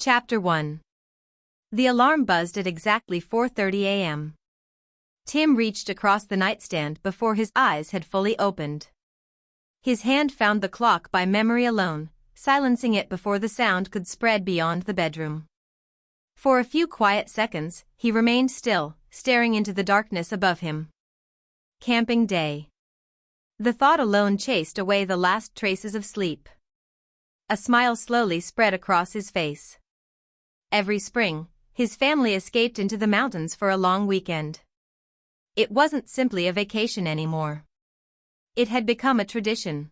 Chapter 1. The alarm buzzed at exactly 4:30 a.m. Tim reached across the nightstand before his eyes had fully opened. His hand found the clock by memory alone, silencing it before the sound could spread beyond the bedroom. For a few quiet seconds, he remained still, staring into the darkness above him. Camping day. The thought alone chased away the last traces of sleep. A smile slowly spread across his face. Every spring, his family escaped into the mountains for a long weekend. It wasn't simply a vacation anymore. It had become a tradition.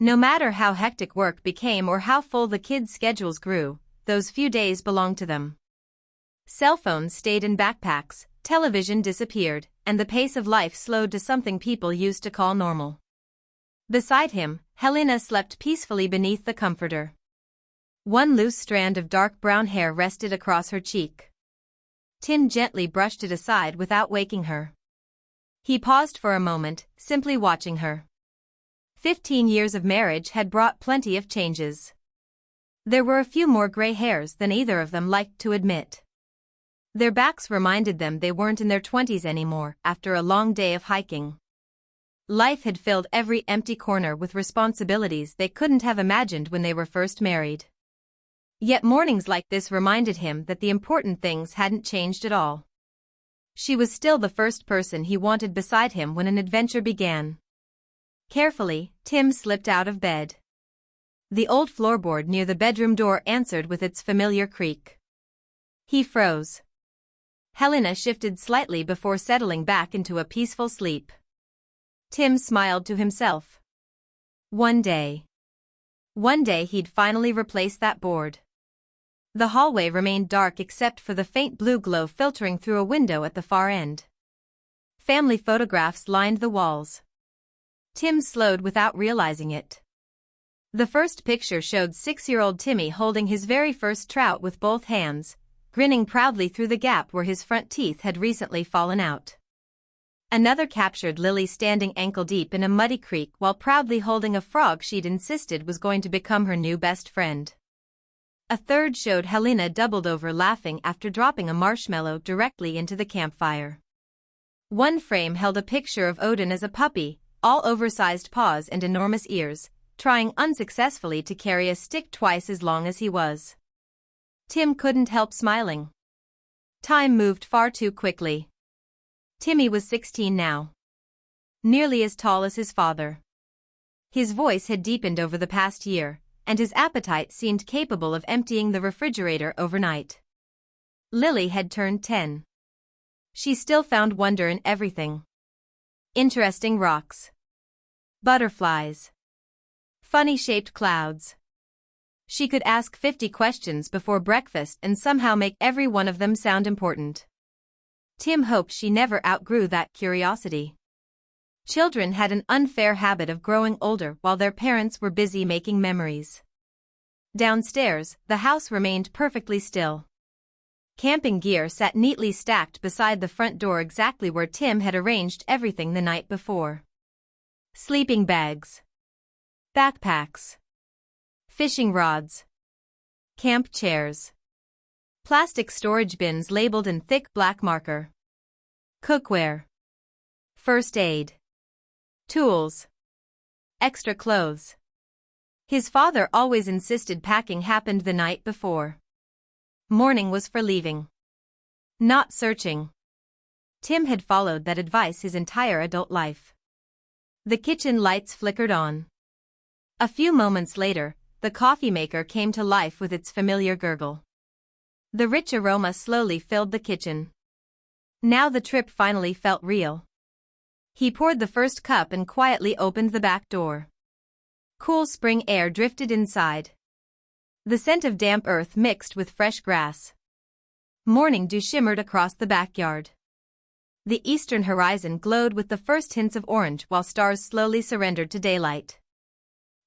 No matter how hectic work became or how full the kids' schedules grew, those few days belonged to them. Cell phones stayed in backpacks, television disappeared, and the pace of life slowed to something people used to call normal. Beside him, Helena slept peacefully beneath the comforter. One loose strand of dark brown hair rested across her cheek. Tim gently brushed it aside without waking her. He paused for a moment, simply watching her. 15 years of marriage had brought plenty of changes. There were a few more gray hairs than either of them liked to admit. Their backs reminded them they weren't in their 20s anymore after a long day of hiking. Life had filled every empty corner with responsibilities they couldn't have imagined when they were first married. Yet mornings like this reminded him that the important things hadn't changed at all. She was still the first person he wanted beside him when an adventure began. Carefully, Tim slipped out of bed. The old floorboard near the bedroom door answered with its familiar creak. He froze. Helena shifted slightly before settling back into a peaceful sleep. Tim smiled to himself. One day he'd finally replace that board. The hallway remained dark except for the faint blue glow filtering through a window at the far end. Family photographs lined the walls. Tim slowed without realizing it. The first picture showed 6-year-old Timmy holding his very first trout with both hands, grinning proudly through the gap where his front teeth had recently fallen out. Another captured Lily standing ankle-deep in a muddy creek while proudly holding a frog she'd insisted was going to become her new best friend. A third showed Helena doubled over laughing after dropping a marshmallow directly into the campfire. One frame held a picture of Odin as a puppy, all oversized paws and enormous ears, trying unsuccessfully to carry a stick twice as long as he was. Tim couldn't help smiling. Time moved far too quickly. Timmy was 16 now. Nearly as tall as his father. His voice had deepened over the past year, and his appetite seemed capable of emptying the refrigerator overnight. Lily had turned 10. She still found wonder in everything. Interesting rocks. Butterflies. Funny-shaped clouds. She could ask 50 questions before breakfast and somehow make every one of them sound important. Tim hoped she never outgrew that curiosity. Children had an unfair habit of growing older while their parents were busy making memories. Downstairs, the house remained perfectly still. Camping gear sat neatly stacked beside the front door exactly where Tim had arranged everything the night before. Sleeping bags. Backpacks. Fishing rods. Camp chairs. Plastic storage bins labeled in thick black marker. Cookware. First aid. Tools. Extra clothes. His father always insisted packing happened the night before. Morning was for leaving. Not searching. Tim had followed that advice his entire adult life. The kitchen lights flickered on. A few moments later, the coffee maker came to life with its familiar gurgle. The rich aroma slowly filled the kitchen. Now the trip finally felt real. He poured the first cup and quietly opened the back door. Cool spring air drifted inside. The scent of damp earth mixed with fresh grass. Morning dew shimmered across the backyard. The eastern horizon glowed with the first hints of orange while stars slowly surrendered to daylight.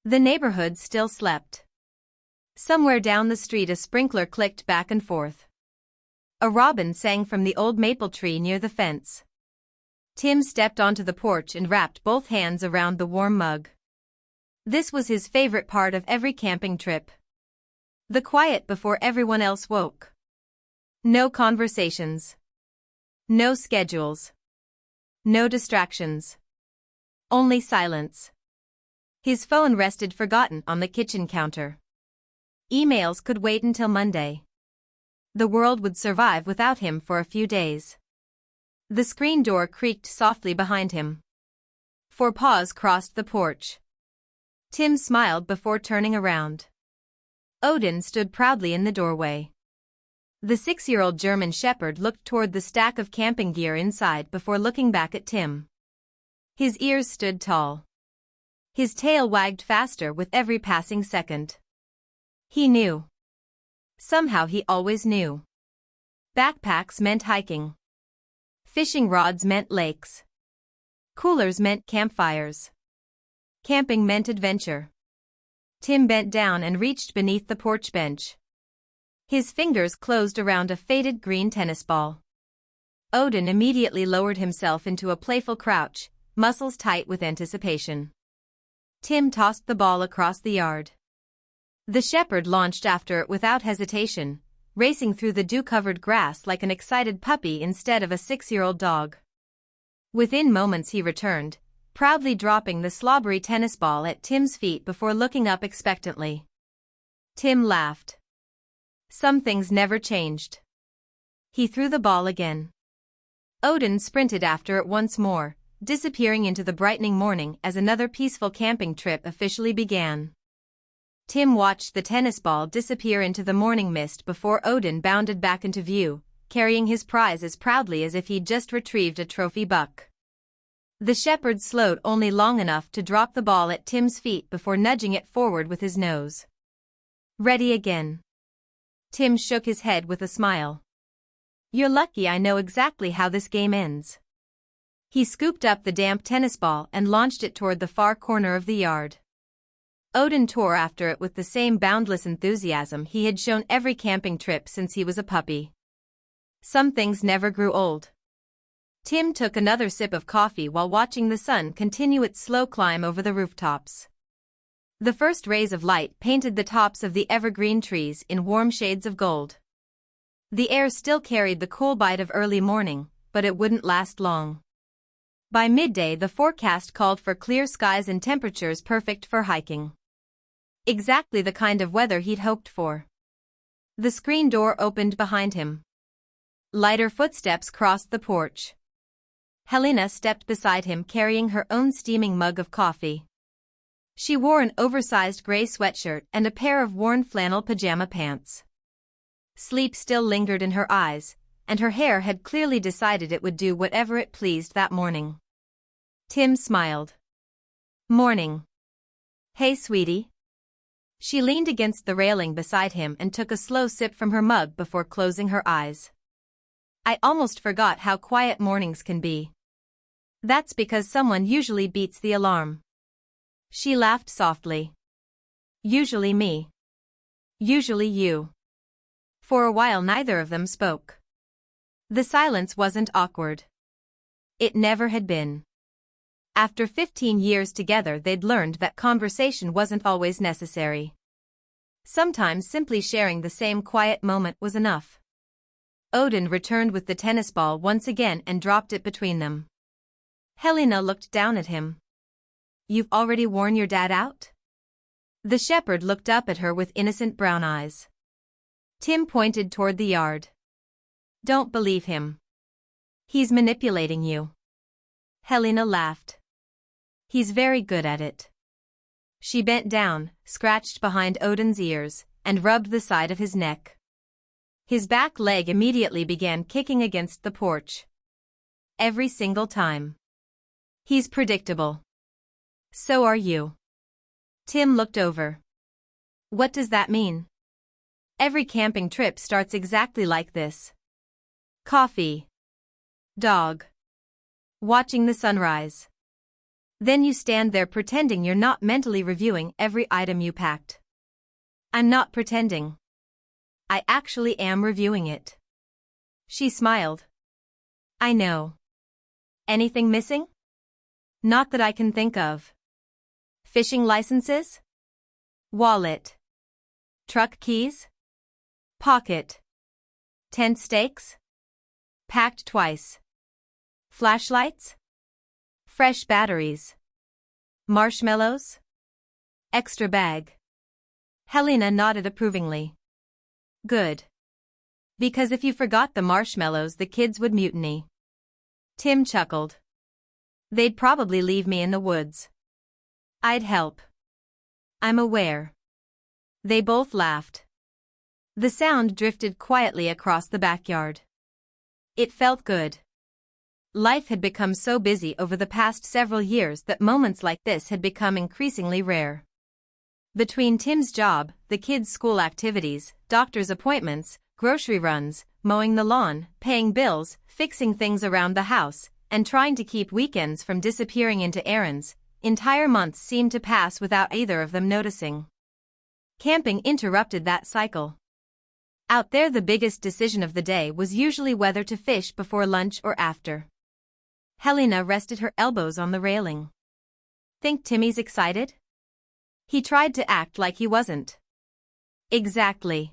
The neighborhood still slept. Somewhere down the street a sprinkler clicked back and forth. A robin sang from the old maple tree near the fence. Tim stepped onto the porch and wrapped both hands around the warm mug. This was his favorite part of every camping trip. The quiet before everyone else woke. No conversations. No schedules. No distractions. Only silence. His phone rested forgotten on the kitchen counter. Emails could wait until Monday. The world would survive without him for a few days. The screen door creaked softly behind him. 4 paws crossed the porch. Tim smiled before turning around. Odin stood proudly in the doorway. The 6-year-old German Shepherd looked toward the stack of camping gear inside before looking back at Tim. His ears stood tall. His tail wagged faster with every passing second. He knew. Somehow he always knew. Backpacks meant hiking. Fishing rods meant lakes. Coolers meant campfires. Camping meant adventure. Tim bent down and reached beneath the porch bench. His fingers closed around a faded green tennis ball. Odin immediately lowered himself into a playful crouch, muscles tight with anticipation. Tim tossed the ball across the yard. The shepherd launched after it without hesitation, racing through the dew-covered grass like an excited puppy instead of a 6-year-old dog. Within moments he returned, proudly dropping the slobbery tennis ball at Tim's feet before looking up expectantly. Tim laughed. Some things never changed. He threw the ball again. Odin sprinted after it once more, disappearing into the brightening morning as another peaceful camping trip officially began. Tim watched the tennis ball disappear into the morning mist before Odin bounded back into view, carrying his prize as proudly as if he'd just retrieved a trophy buck. The shepherd slowed only long enough to drop the ball at Tim's feet before nudging it forward with his nose. Ready again. Tim shook his head with a smile. You're lucky I know exactly how this game ends. He scooped up the damp tennis ball and launched it toward the far corner of the yard. Odin tore after it with the same boundless enthusiasm he had shown every camping trip since he was a puppy. Some things never grew old. Tim took another sip of coffee while watching the sun continue its slow climb over the rooftops. The first rays of light painted the tops of the evergreen trees in warm shades of gold. The air still carried the cool bite of early morning, but it wouldn't last long. By midday the forecast called for clear skies and temperatures perfect for hiking. Exactly the kind of weather he'd hoped for. The screen door opened behind him. Lighter footsteps crossed the porch. Helena stepped beside him carrying her own steaming mug of coffee. She wore an oversized gray sweatshirt and a pair of worn flannel pajama pants. Sleep still lingered in her eyes, and her hair had clearly decided it would do whatever it pleased that morning. Tim smiled. Morning. Hey, sweetie. She leaned against the railing beside him and took a slow sip from her mug before closing her eyes. I almost forgot how quiet mornings can be. That's because someone usually beats the alarm. She laughed softly. Usually me. Usually you. For a while neither of them spoke. The silence wasn't awkward. It never had been. After 15 years together they'd learned that conversation wasn't always necessary. Sometimes simply sharing the same quiet moment was enough. Odin returned with the tennis ball once again and dropped it between them. Helena looked down at him. You've already worn your dad out? The shepherd looked up at her with innocent brown eyes. Tim pointed toward the yard. Don't believe him. He's manipulating you. Helena laughed. He's very good at it. She bent down, scratched behind Odin's ears, and rubbed the side of his neck. His back leg immediately began kicking against the porch. Every single time. He's predictable. So are you. Tim looked over. What does that mean? Every camping trip starts exactly like this. Coffee. Dog. Watching the sunrise. Then you stand there pretending you're not mentally reviewing every item you packed. I'm not pretending. I actually am reviewing it. She smiled. I know. Anything missing? Not that I can think of. Fishing licenses? Wallet. Truck keys? Pocket. Tent stakes? Packed twice. Flashlights? Fresh batteries. Marshmallows? Extra bag. Helena nodded approvingly. Good. Because if you forgot the marshmallows, the kids would mutiny. Tim chuckled. They'd probably leave me in the woods. I'd help. I'm aware. They both laughed. The sound drifted quietly across the backyard. It felt good. Life had become so busy over the past several years that moments like this had become increasingly rare. Between Tim's job, the kids' school activities, doctor's appointments, grocery runs, mowing the lawn, paying bills, fixing things around the house, and trying to keep weekends from disappearing into errands, entire months seemed to pass without either of them noticing. Camping interrupted that cycle. Out there, the biggest decision of the day was usually whether to fish before lunch or after. Helena rested her elbows on the railing. Think Timmy's excited? He tried to act like he wasn't. Exactly.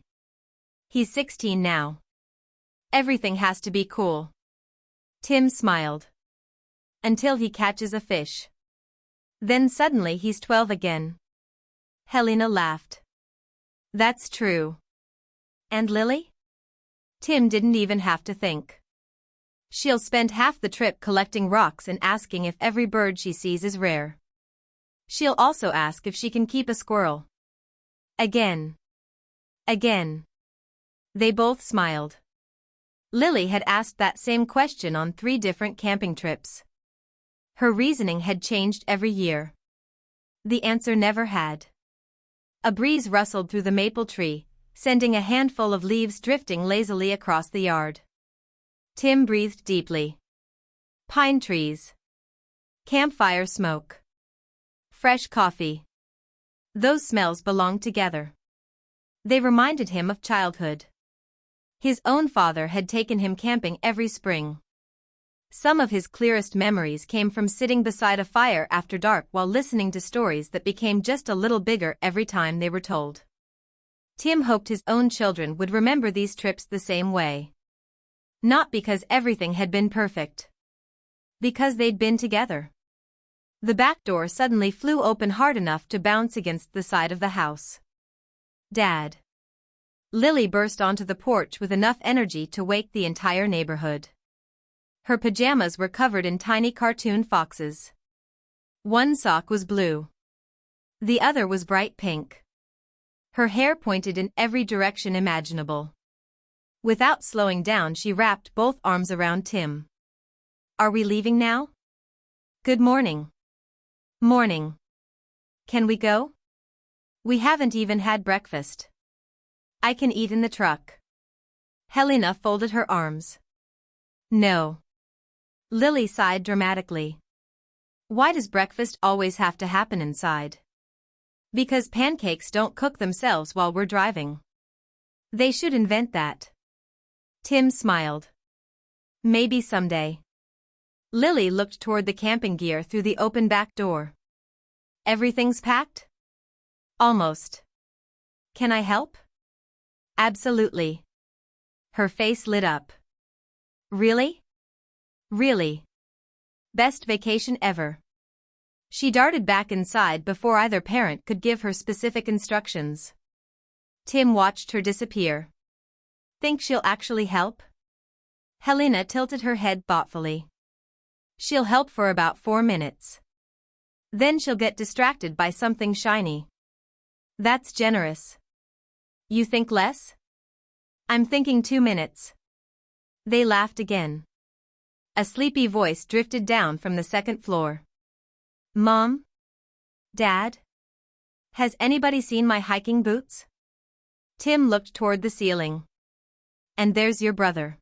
He's 16 now. Everything has to be cool. Tim smiled. Until he catches a fish. Then suddenly he's 12 again. Helena laughed. That's true. And Lily? Tim didn't even have to think. She'll spend half the trip collecting rocks and asking if every bird she sees is rare. She'll also ask if she can keep a squirrel. Again. Again. They both smiled. Lily had asked that same question on 3 different camping trips. Her reasoning had changed every year. The answer never had. A breeze rustled through the maple tree, sending a handful of leaves drifting lazily across the yard. Tim breathed deeply. Pine trees. Campfire smoke. Fresh coffee. Those smells belonged together. They reminded him of childhood. His own father had taken him camping every spring. Some of his clearest memories came from sitting beside a fire after dark while listening to stories that became just a little bigger every time they were told. Tim hoped his own children would remember these trips the same way. Not because everything had been perfect. Because they'd been together. The back door suddenly flew open hard enough to bounce against the side of the house. Dad. Lily burst onto the porch with enough energy to wake the entire neighborhood. Her pajamas were covered in tiny cartoon foxes. One sock was blue. The other was bright pink. Her hair pointed in every direction imaginable. Without slowing down, she wrapped both arms around Tim. Are we leaving now? Good morning. Morning. Can we go? We haven't even had breakfast. I can eat in the truck. Helena folded her arms. No. Lily sighed dramatically. Why does breakfast always have to happen inside? Because pancakes don't cook themselves while we're driving. They should invent that. Tim smiled. Maybe someday. Lily looked toward the camping gear through the open back door. Everything's packed? Almost. Can I help? Absolutely. Her face lit up. Really? Really. Best vacation ever. She darted back inside before either parent could give her specific instructions. Tim watched her disappear. Think she'll actually help? Helena tilted her head thoughtfully. She'll help for about 4 minutes. Then she'll get distracted by something shiny. That's generous. You think less? I'm thinking 2 minutes. They laughed again. A sleepy voice drifted down from the second floor. Mom? Dad? Has anybody seen my hiking boots? Tim looked toward the ceiling. And there's your brother.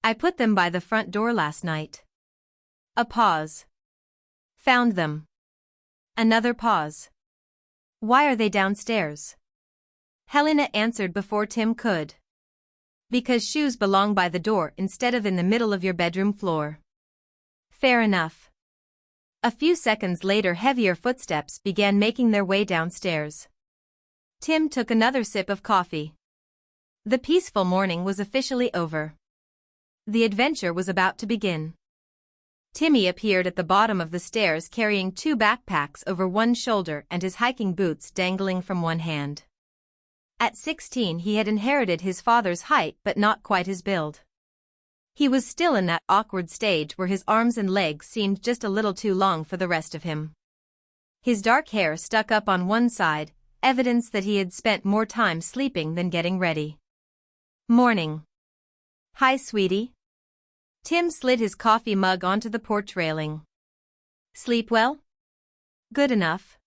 I put them by the front door last night. A pause. Found them. Another pause. Why are they downstairs? Helena answered before Tim could. Because shoes belong by the door instead of in the middle of your bedroom floor. Fair enough. A few seconds later, heavier footsteps began making their way downstairs. Tim took another sip of coffee. The peaceful morning was officially over. The adventure was about to begin. Timmy appeared at the bottom of the stairs carrying 2 backpacks over one shoulder and his hiking boots dangling from one hand. At 16 he had inherited his father's height but not quite his build. He was still in that awkward stage where his arms and legs seemed just a little too long for the rest of him. His dark hair stuck up on one side, evidence that he had spent more time sleeping than getting ready. Morning. Hi, sweetie. Tim slid his coffee mug onto the porch railing. Sleep well? Good enough.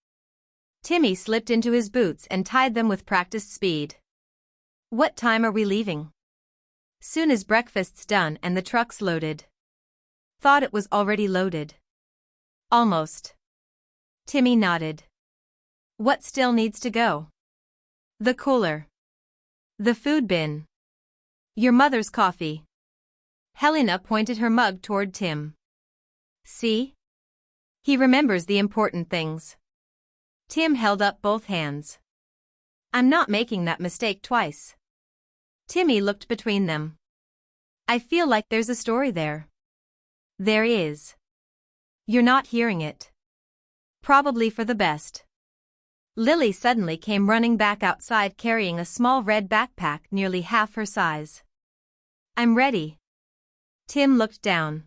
Timmy slipped into his boots and tied them with practiced speed. What time are we leaving? Soon as breakfast's done and the truck's loaded. Thought it was already loaded. Almost. Timmy nodded. What still needs to go? The cooler. The food bin. Your mother's coffee. Helena pointed her mug toward Tim. See? He remembers the important things. Tim held up both hands. I'm not making that mistake twice. Timmy looked between them. I feel like there's a story there. There is. You're not hearing it. Probably for the best. Lily suddenly came running back outside carrying a small red backpack nearly half her size. I'm ready. Tim looked down.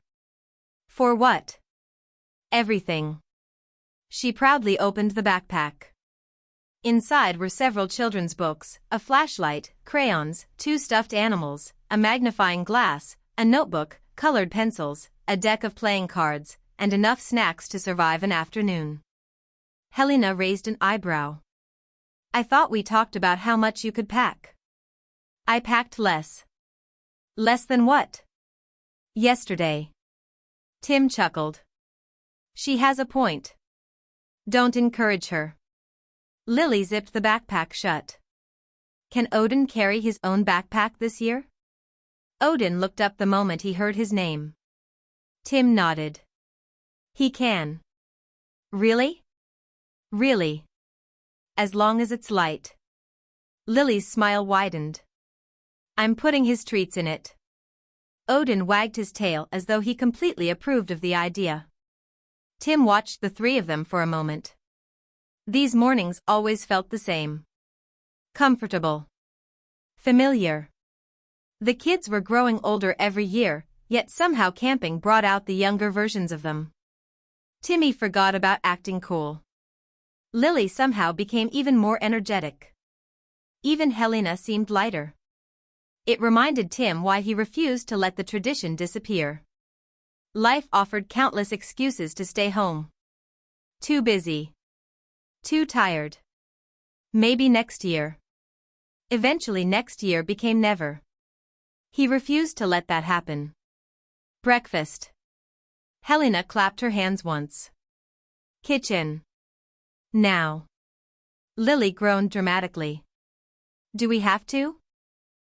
For what? Everything. She proudly opened the backpack. Inside were several children's books, a flashlight, crayons, 2 stuffed animals, a magnifying glass, a notebook, colored pencils, a deck of playing cards, and enough snacks to survive an afternoon. Helena raised an eyebrow. I thought we talked about how much you could pack. I packed less. Less than what? Yesterday. Tim chuckled. She has a point. Don't encourage her. Lily zipped the backpack shut. Can Odin carry his own backpack this year? Odin looked up the moment he heard his name. Tim nodded. He can. Really? Really. As long as it's light. Lily's smile widened. I'm putting his treats in it. Odin wagged his tail as though he completely approved of the idea. Tim watched the 3 of them for a moment. These mornings always felt the same. Comfortable. Familiar. The kids were growing older every year, yet somehow camping brought out the younger versions of them. Timmy forgot about acting cool. Lily somehow became even more energetic. Even Helena seemed lighter. It reminded Tim why he refused to let the tradition disappear. Life offered countless excuses to stay home. Too busy. Too tired. Maybe next year. Eventually next year became never. He refused to let that happen. Breakfast. Helena clapped her hands once. Kitchen. Now. Lily groaned dramatically. Do we have to?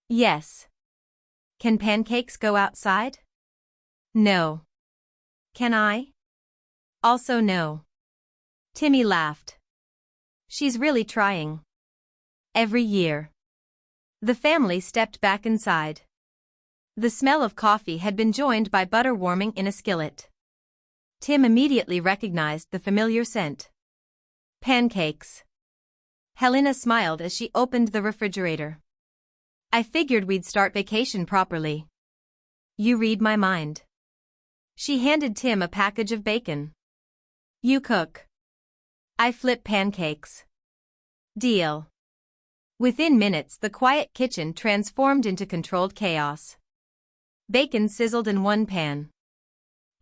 Yes. Can pancakes go outside? No. Can I? Also no. Timmy laughed. She's really trying. Every year. The family stepped back inside. The smell of coffee had been joined by butter warming in a skillet. Tim immediately recognized the familiar scent. Pancakes. Helena smiled as she opened the refrigerator. I figured we'd start vacation properly. You read my mind. She handed Tim a package of bacon. You cook. I flip pancakes. Deal. Within minutes the quiet kitchen transformed into controlled chaos. Bacon sizzled in one pan.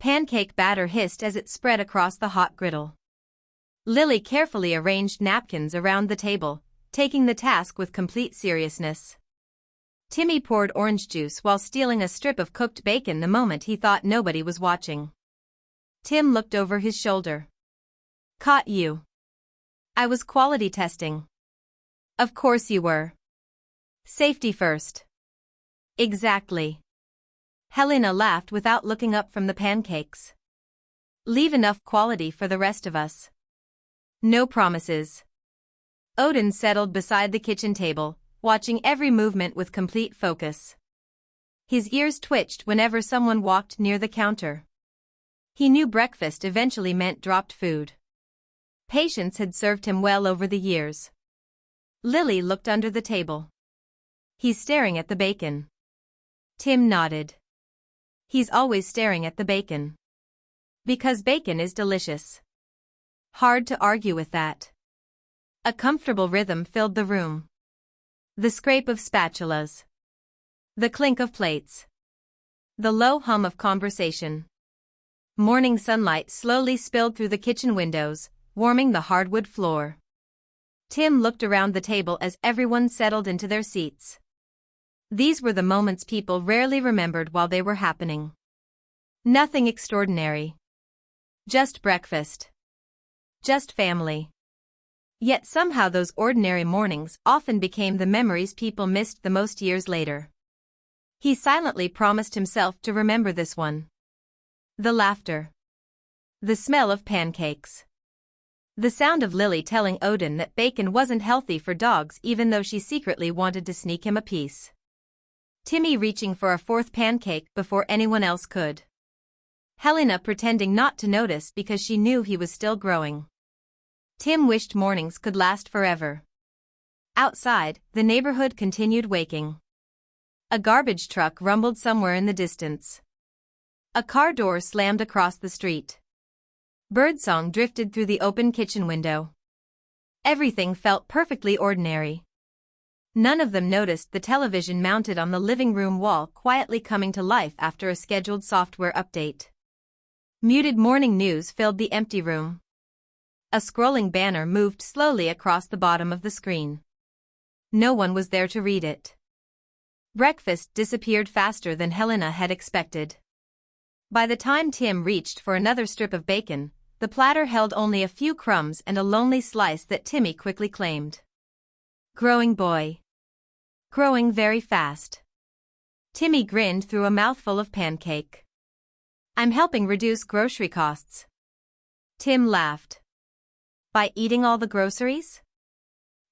Pancake batter hissed as it spread across the hot griddle. Lily carefully arranged napkins around the table, taking the task with complete seriousness. Timmy poured orange juice while stealing a strip of cooked bacon the moment he thought nobody was watching. Tim looked over his shoulder. Caught you. I was quality testing. Of course you were. Safety first. Exactly. Helena laughed without looking up from the pancakes. Leave enough quality for the rest of us. No promises. Odin settled beside the kitchen table, watching every movement with complete focus. His ears twitched whenever someone walked near the counter. He knew breakfast eventually meant dropped food. Patience had served him well over the years. Lily looked under the table. He's staring at the bacon. Tim nodded. He's always staring at the bacon. Because bacon is delicious. Hard to argue with that. A comfortable rhythm filled the room. The scrape of spatulas. The clink of plates. The low hum of conversation. Morning sunlight slowly spilled through the kitchen windows, warming the hardwood floor. Tim looked around the table as everyone settled into their seats. These were the moments people rarely remembered while they were happening. Nothing extraordinary. Just breakfast. Just family. Yet somehow those ordinary mornings often became the memories people missed the most years later. He silently promised himself to remember this one. The laughter. The smell of pancakes. The sound of Lily telling Odin that bacon wasn't healthy for dogs even though she secretly wanted to sneak him a piece. Timmy reaching for a fourth pancake before anyone else could. Helena pretending not to notice because she knew he was still growing. Tim wished mornings could last forever. Outside, the neighborhood continued waking. A garbage truck rumbled somewhere in the distance. A car door slammed across the street. Birdsong drifted through the open kitchen window. Everything felt perfectly ordinary. None of them noticed the television mounted on the living room wall quietly coming to life after a scheduled software update. Muted morning news filled the empty room. A scrolling banner moved slowly across the bottom of the screen. No one was there to read it. Breakfast disappeared faster than Helena had expected. By the time Tim reached for another strip of bacon, the platter held only a few crumbs and a lonely slice that Timmy quickly claimed. Growing boy. Growing very fast. Timmy grinned through a mouthful of pancake. I'm helping reduce grocery costs. Tim laughed. By eating all the groceries?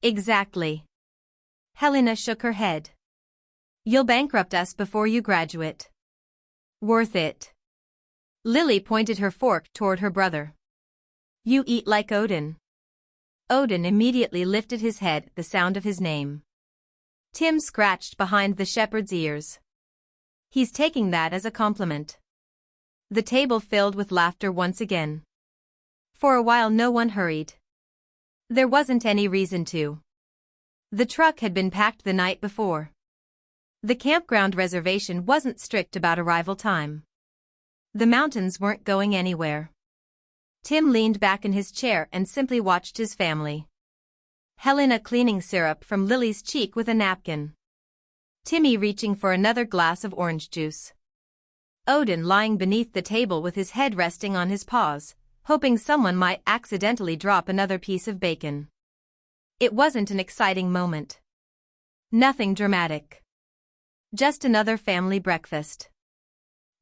Exactly. Helena shook her head. You'll bankrupt us before you graduate. Worth it. Lily pointed her fork toward her brother. You eat like Odin. Odin immediately lifted his head at the sound of his name. Tim scratched behind the shepherd's ears. He's taking that as a compliment. The table filled with laughter once again. For a while no one hurried. There wasn't any reason to. The truck had been packed the night before. The campground reservation wasn't strict about arrival time. The mountains weren't going anywhere. Tim leaned back in his chair and simply watched his family. Helena cleaning syrup from Lily's cheek with a napkin. Timmy reaching for another glass of orange juice. Odin lying beneath the table with his head resting on his paws, hoping someone might accidentally drop another piece of bacon. It wasn't an exciting moment. Nothing dramatic. Just another family breakfast.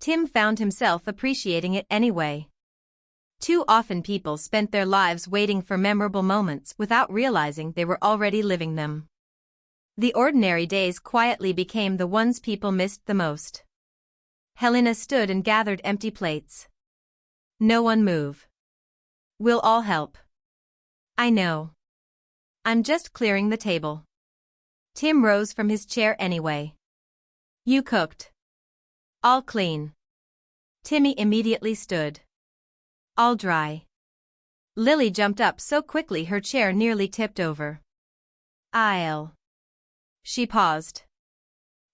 Tim found himself appreciating it anyway. Too often people spent their lives waiting for memorable moments without realizing they were already living them. The ordinary days quietly became the ones people missed the most. Helena stood and gathered empty plates. No one move. We'll all help. I know. I'm just clearing the table. Tim rose from his chair anyway. You cooked. I'll clean. Timmy immediately stood. I'll dry. Lily jumped up so quickly her chair nearly tipped over. I'll. She paused.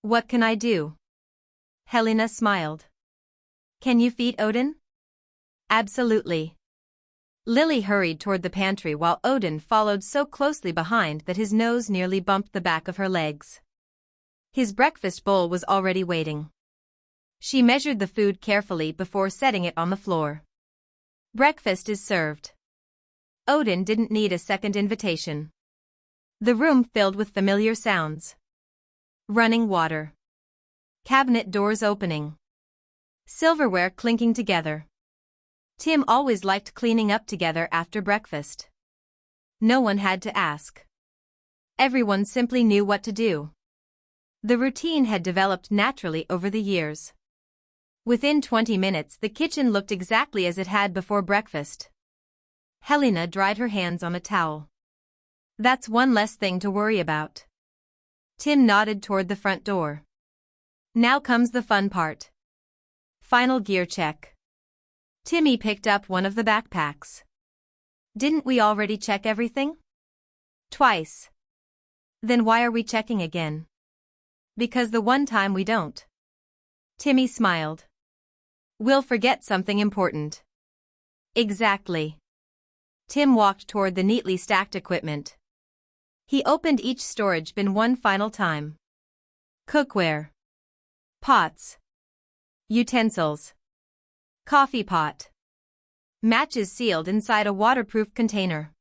What can I do? Helena smiled. Can you feed Odin? Absolutely. Lily hurried toward the pantry while Odin followed so closely behind that his nose nearly bumped the back of her legs. His breakfast bowl was already waiting. She measured the food carefully before setting it on the floor. Breakfast is served. Odin didn't need a second invitation. The room filled with familiar sounds. Running water. Cabinet doors opening. Silverware clinking together. Tim always liked cleaning up together after breakfast. No one had to ask. Everyone simply knew what to do. The routine had developed naturally over the years. Within 20 minutes, the kitchen looked exactly as it had before breakfast. Helena dried her hands on a towel. That's one less thing to worry about. Tim nodded toward the front door. Now comes the fun part. Final gear check. Timmy picked up one of the backpacks. Didn't we already check everything? Twice. Then why are we checking again? Because the one time we don't. Timmy smiled. We'll forget something important. Exactly. Tim walked toward the neatly stacked equipment. He opened each storage bin one final time. Cookware. Pots. Utensils. Coffee pot. Matches sealed inside a waterproof container.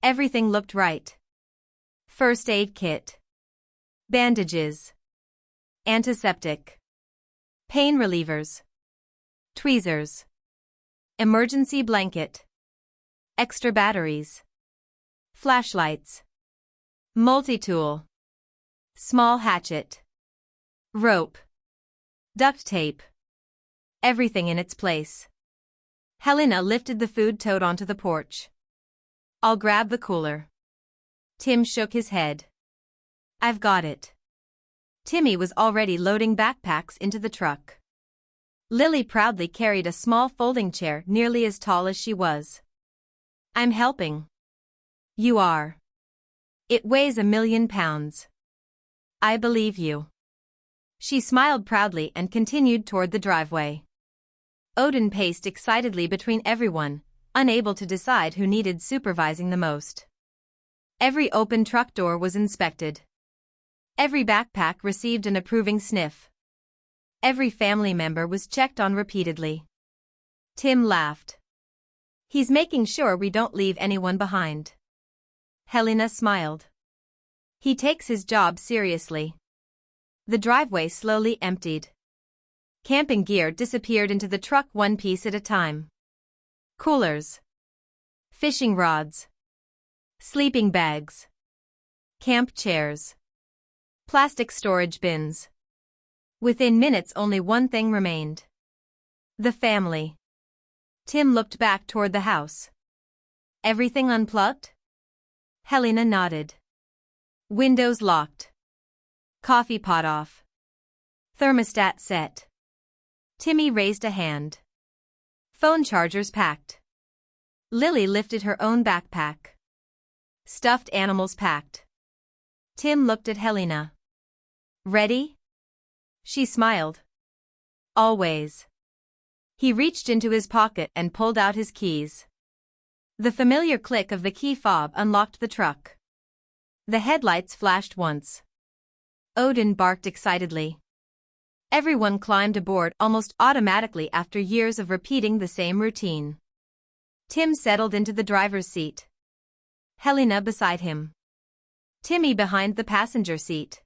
Everything looked right. First aid kit. Bandages. Antiseptic. Pain relievers. Tweezers. Emergency blanket. Extra batteries. Flashlights. Multi-tool. Small hatchet. Rope. Duct tape. Everything in its place. Helena lifted the food tote onto the porch. I'll grab the cooler. Tim shook his head. I've got it. Timmy was already loading backpacks into the truck. Lily proudly carried a small folding chair nearly as tall as she was. I'm helping. You are. It weighs 1,000,000 pounds. I believe you. She smiled proudly and continued toward the driveway. Odin paced excitedly between everyone, unable to decide who needed supervising the most. Every open truck door was inspected. Every backpack received an approving sniff. Every family member was checked on repeatedly. Tim laughed. He's making sure we don't leave anyone behind. Helena smiled. He takes his job seriously. The driveway slowly emptied. Camping gear disappeared into the truck one piece at a time. Coolers. Fishing rods. Sleeping bags. Camp chairs. Plastic storage bins. Within minutes only one thing remained. The family. Tim looked back toward the house. Everything unplugged? Helena nodded. Windows locked. Coffee pot off. Thermostat set. Timmy raised a hand. Phone chargers packed. Lily lifted her own backpack. Stuffed animals packed. Tim looked at Helena. Ready? She smiled. Always. He reached into his pocket and pulled out his keys. The familiar click of the key fob unlocked the truck. The headlights flashed once. Odin barked excitedly. Everyone climbed aboard almost automatically after years of repeating the same routine. Tim settled into the driver's seat. Helena beside him. Timmy behind the passenger seat.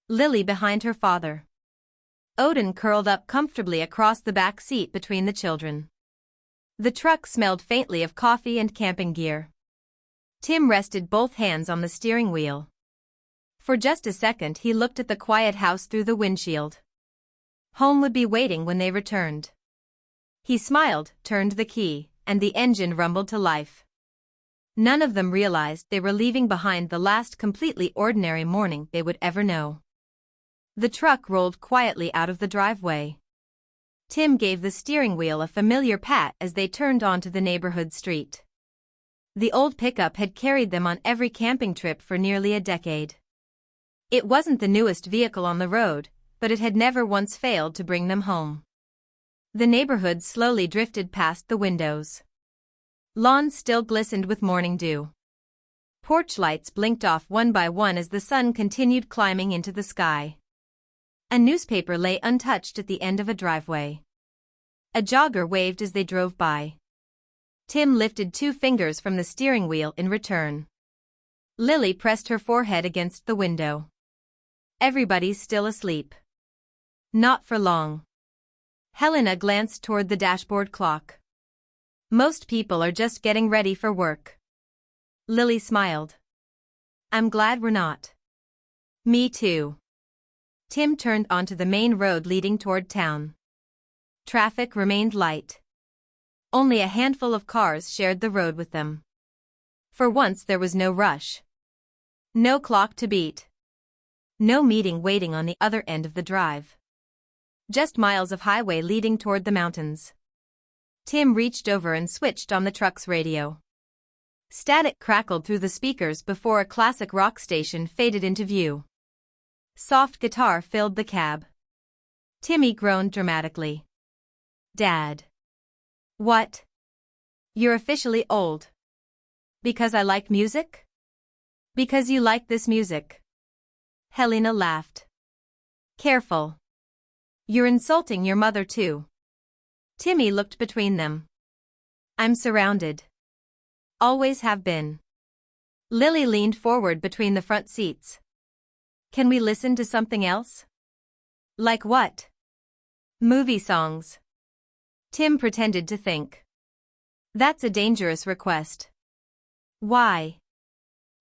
Lily behind her father. Odin curled up comfortably across the back seat between the children. The truck smelled faintly of coffee and camping gear. Tim rested both hands on the steering wheel. For just a second he looked at the quiet house through the windshield. Home would be waiting when they returned. He smiled, turned the key, and the engine rumbled to life. None of them realized they were leaving behind the last completely ordinary morning they would ever know. The truck rolled quietly out of the driveway. Tim gave the steering wheel a familiar pat as they turned onto the neighborhood street. The old pickup had carried them on every camping trip for nearly a decade. It wasn't the newest vehicle on the road, but it had never once failed to bring them home. The neighborhood slowly drifted past the windows. Lawns still glistened with morning dew. Porch lights blinked off one by one as the sun continued climbing into the sky. A newspaper lay untouched at the end of a driveway. A jogger waved as they drove by. Tim lifted 2 fingers from the steering wheel in return. Lily pressed her forehead against the window. Everybody's still asleep. Not for long. Helena glanced toward the dashboard clock. Most people are just getting ready for work. Lily smiled. I'm glad we're not. Me too. Tim turned onto the main road leading toward town. Traffic remained light. Only a handful of cars shared the road with them. For once there was no rush. No clock to beat. No meeting waiting on the other end of the drive. Just miles of highway leading toward the mountains. Tim reached over and switched on the truck's radio. Static crackled through the speakers before a classic rock station faded into view. Soft guitar filled the cab. Timmy groaned dramatically. Dad. What? You're officially old. Because I like music? Because you like this music. Helena laughed. Careful. You're insulting your mother too. Timmy looked between them. I'm surrounded. Always have been. Lily leaned forward between the front seats. Can we listen to something else? Like what? Movie songs. Tim pretended to think. That's a dangerous request. Why?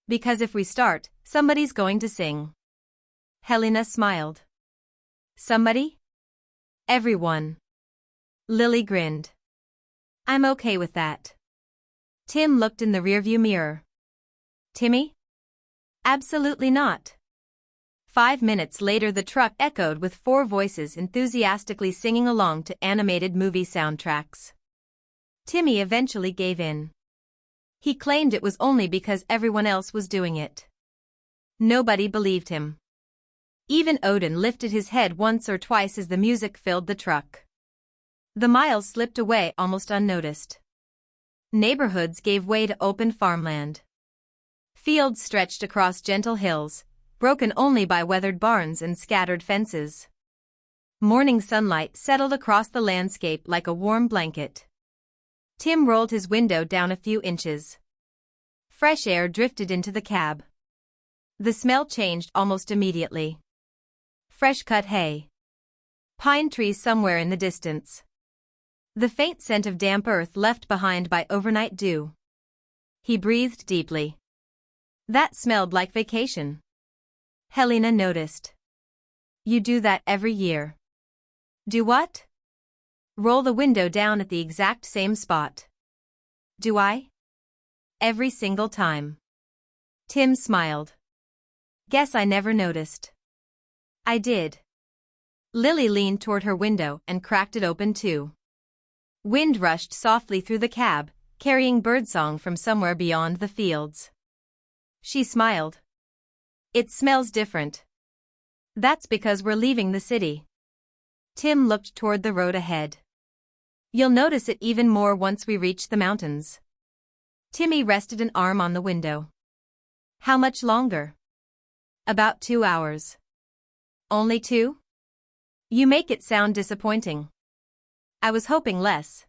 Because if we start, somebody's going to sing. Helena smiled. Somebody? Everyone. Lily grinned. I'm okay with that. Tim looked in the rearview mirror. Timmy? Absolutely not. 5 minutes later the truck echoed with 4 voices enthusiastically singing along to animated movie soundtracks. Timmy eventually gave in. He claimed it was only because everyone else was doing it. Nobody believed him. Even Odin lifted his head once or twice as the music filled the truck. The miles slipped away almost unnoticed. Neighborhoods gave way to open farmland. Fields stretched across gentle hills, broken only by weathered barns and scattered fences. Morning sunlight settled across the landscape like a warm blanket. Tim rolled his window down a few inches. Fresh air drifted into the cab. The smell changed almost immediately. Fresh-cut hay. Pine trees somewhere in the distance. The faint scent of damp earth left behind by overnight dew. He breathed deeply. That smelled like vacation. Helena noticed. You do that every year. Do what? Roll the window down at the exact same spot. Do I? Every single time. Tim smiled. Guess I never noticed. I did. Lily leaned toward her window and cracked it open too. Wind rushed softly through the cab, carrying birdsong from somewhere beyond the fields. She smiled. It smells different. That's because we're leaving the city. Tim looked toward the road ahead. You'll notice it even more once we reach the mountains. Timmy rested an arm on the window. How much longer? About 2 hours. Only 2? You make it sound disappointing. I was hoping less.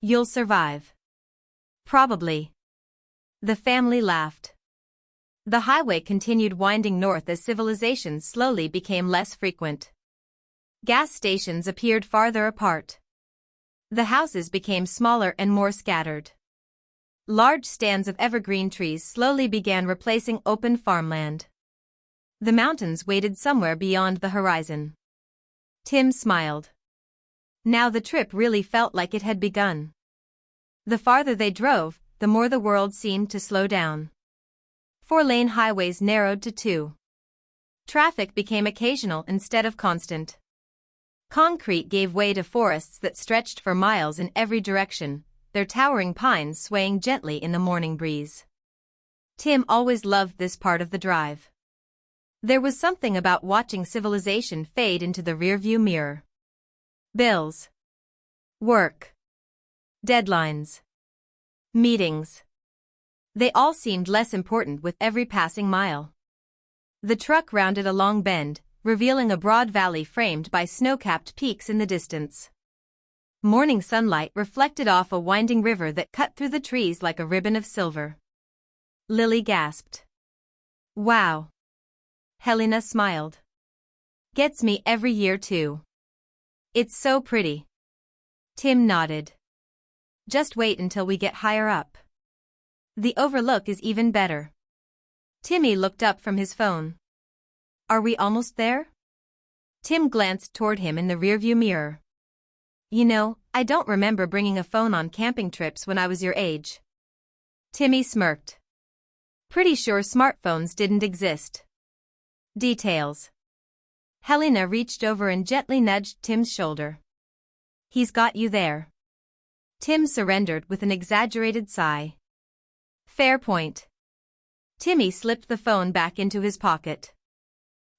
You'll survive. Probably. The family laughed. The highway continued winding north as civilization slowly became less frequent. Gas stations appeared farther apart. The houses became smaller and more scattered. Large stands of evergreen trees slowly began replacing open farmland. The mountains waited somewhere beyond the horizon. Tim smiled. Now the trip really felt like it had begun. The farther they drove, the more the world seemed to slow down. 4-lane highways narrowed to 2. Traffic became occasional instead of constant. Concrete gave way to forests that stretched for miles in every direction, their towering pines swaying gently in the morning breeze. Tim always loved this part of the drive. There was something about watching civilization fade into the rearview mirror. Bills. Work. Deadlines. Meetings. They all seemed less important with every passing mile. The truck rounded a long bend, revealing a broad valley framed by snow-capped peaks in the distance. Morning sunlight reflected off a winding river that cut through the trees like a ribbon of silver. Lily gasped. Wow. Helena smiled. Gets me every year too. It's so pretty. Tim nodded. Just wait until we get higher up. The overlook is even better. Timmy looked up from his phone. Are we almost there? Tim glanced toward him in the rearview mirror. You know, I don't remember bringing a phone on camping trips when I was your age. Timmy smirked. Pretty sure smartphones didn't exist. Details. Helena reached over and gently nudged Tim's shoulder. He's got you there. Tim surrendered with an exaggerated sigh. Fair point. Timmy slipped the phone back into his pocket.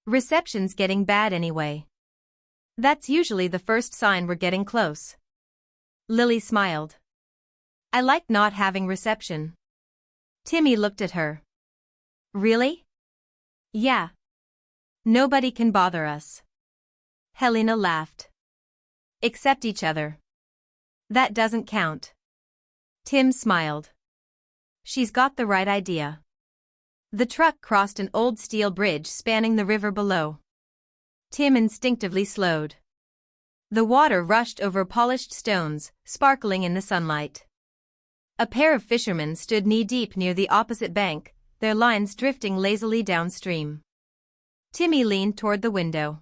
Reception's getting bad anyway. That's usually the first sign we're getting close. Lily smiled. I like not having reception. Timmy looked at her. Really? Yeah. Nobody can bother us. Helena laughed. Except each other. That doesn't count. Tim smiled. She's got the right idea. The truck crossed an old steel bridge spanning the river below. Tim instinctively slowed. The water rushed over polished stones, sparkling in the sunlight. A pair of fishermen stood knee-deep near the opposite bank, their lines drifting lazily downstream. Timmy leaned toward the window.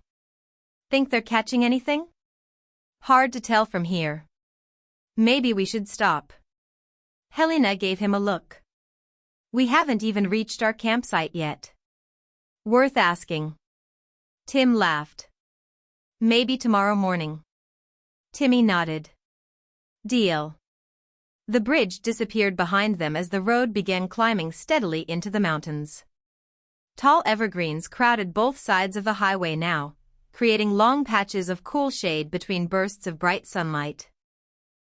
Think they're catching anything? Hard to tell from here. Maybe we should stop. Helena gave him a look. We haven't even reached our campsite yet. Worth asking. Tim laughed. Maybe tomorrow morning. Timmy nodded. Deal. The bridge disappeared behind them as the road began climbing steadily into the mountains. Tall evergreens crowded both sides of the highway now, creating long patches of cool shade between bursts of bright sunlight.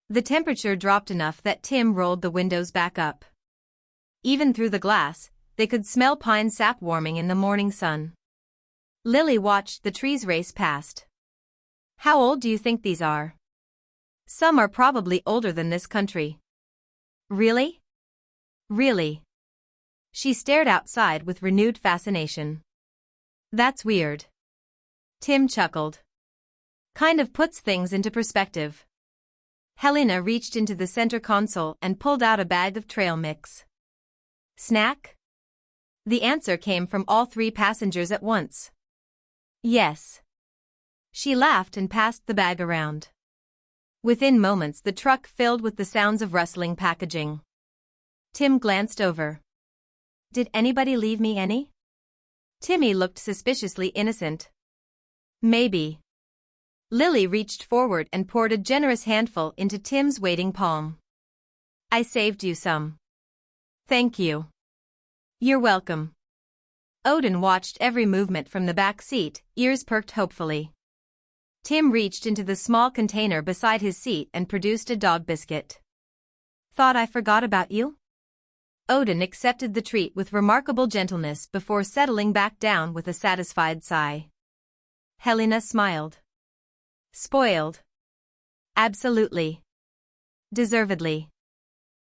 The temperature dropped enough that Tim rolled the windows back up. Even through the glass, they could smell pine sap warming in the morning sun. Lily watched the trees race past. How old do you think these are? Some are probably older than this country. Really? Really? She stared outside with renewed fascination. That's weird. Tim chuckled. Kind of puts things into perspective. Helena reached into the center console and pulled out a bag of trail mix. Snack? The answer came from all three passengers at once. Yes. She laughed and passed the bag around. Within moments the truck filled with the sounds of rustling packaging. Tim glanced over. Did anybody leave me any? Timmy looked suspiciously innocent. Maybe. Lily reached forward and poured a generous handful into Tim's waiting palm. I saved you some. Thank you. You're welcome. Odin watched every movement from the back seat, ears perked hopefully. Tim reached into the small container beside his seat and produced a dog biscuit. Thought I forgot about you? Odin accepted the treat with remarkable gentleness before settling back down with a satisfied sigh. Helena smiled. Spoiled. Absolutely. Deservedly.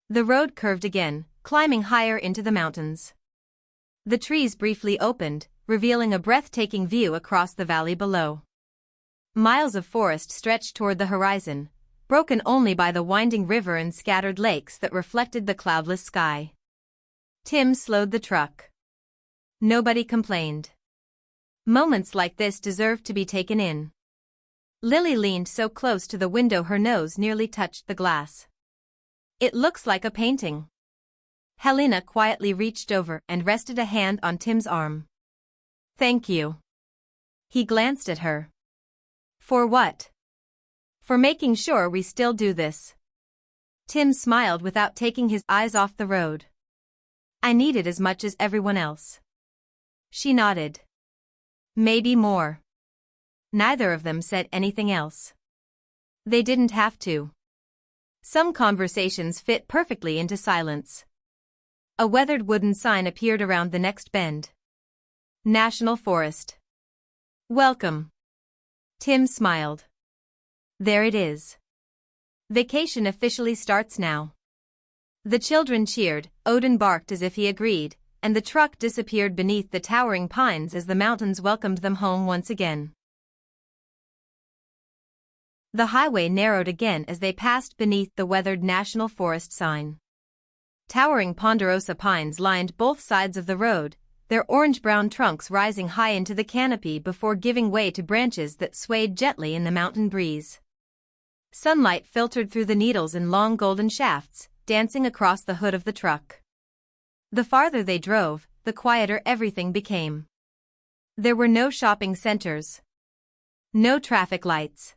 The road curved again, climbing higher into the mountains. The trees briefly opened, revealing a breathtaking view across the valley below. Miles of forest stretched toward the horizon, broken only by the winding river and scattered lakes that reflected the cloudless sky. Tim slowed the truck. Nobody complained. Moments like this deserved to be taken in. Lily leaned so close to the window her nose nearly touched the glass. It looks like a painting. Helena quietly reached over and rested a hand on Tim's arm. Thank you. He glanced at her. For what? For making sure we still do this. Tim smiled without taking his eyes off the road. I need it as much as everyone else. She nodded. Maybe more. Neither of them said anything else. They didn't have to. Some conversations fit perfectly into silence. A weathered wooden sign appeared around the next bend. National Forest. Welcome. Tim smiled. There it is. Vacation officially starts now. The children cheered, Odin barked as if he agreed, and the truck disappeared beneath the towering pines as the mountains welcomed them home once again. The highway narrowed again as they passed beneath the weathered National Forest sign. Towering ponderosa pines lined both sides of the road, their orange-brown trunks rising high into the canopy before giving way to branches that swayed gently in the mountain breeze. Sunlight filtered through the needles in long golden shafts, dancing across the hood of the truck. The farther they drove, the quieter everything became. There were no shopping centers. No traffic lights.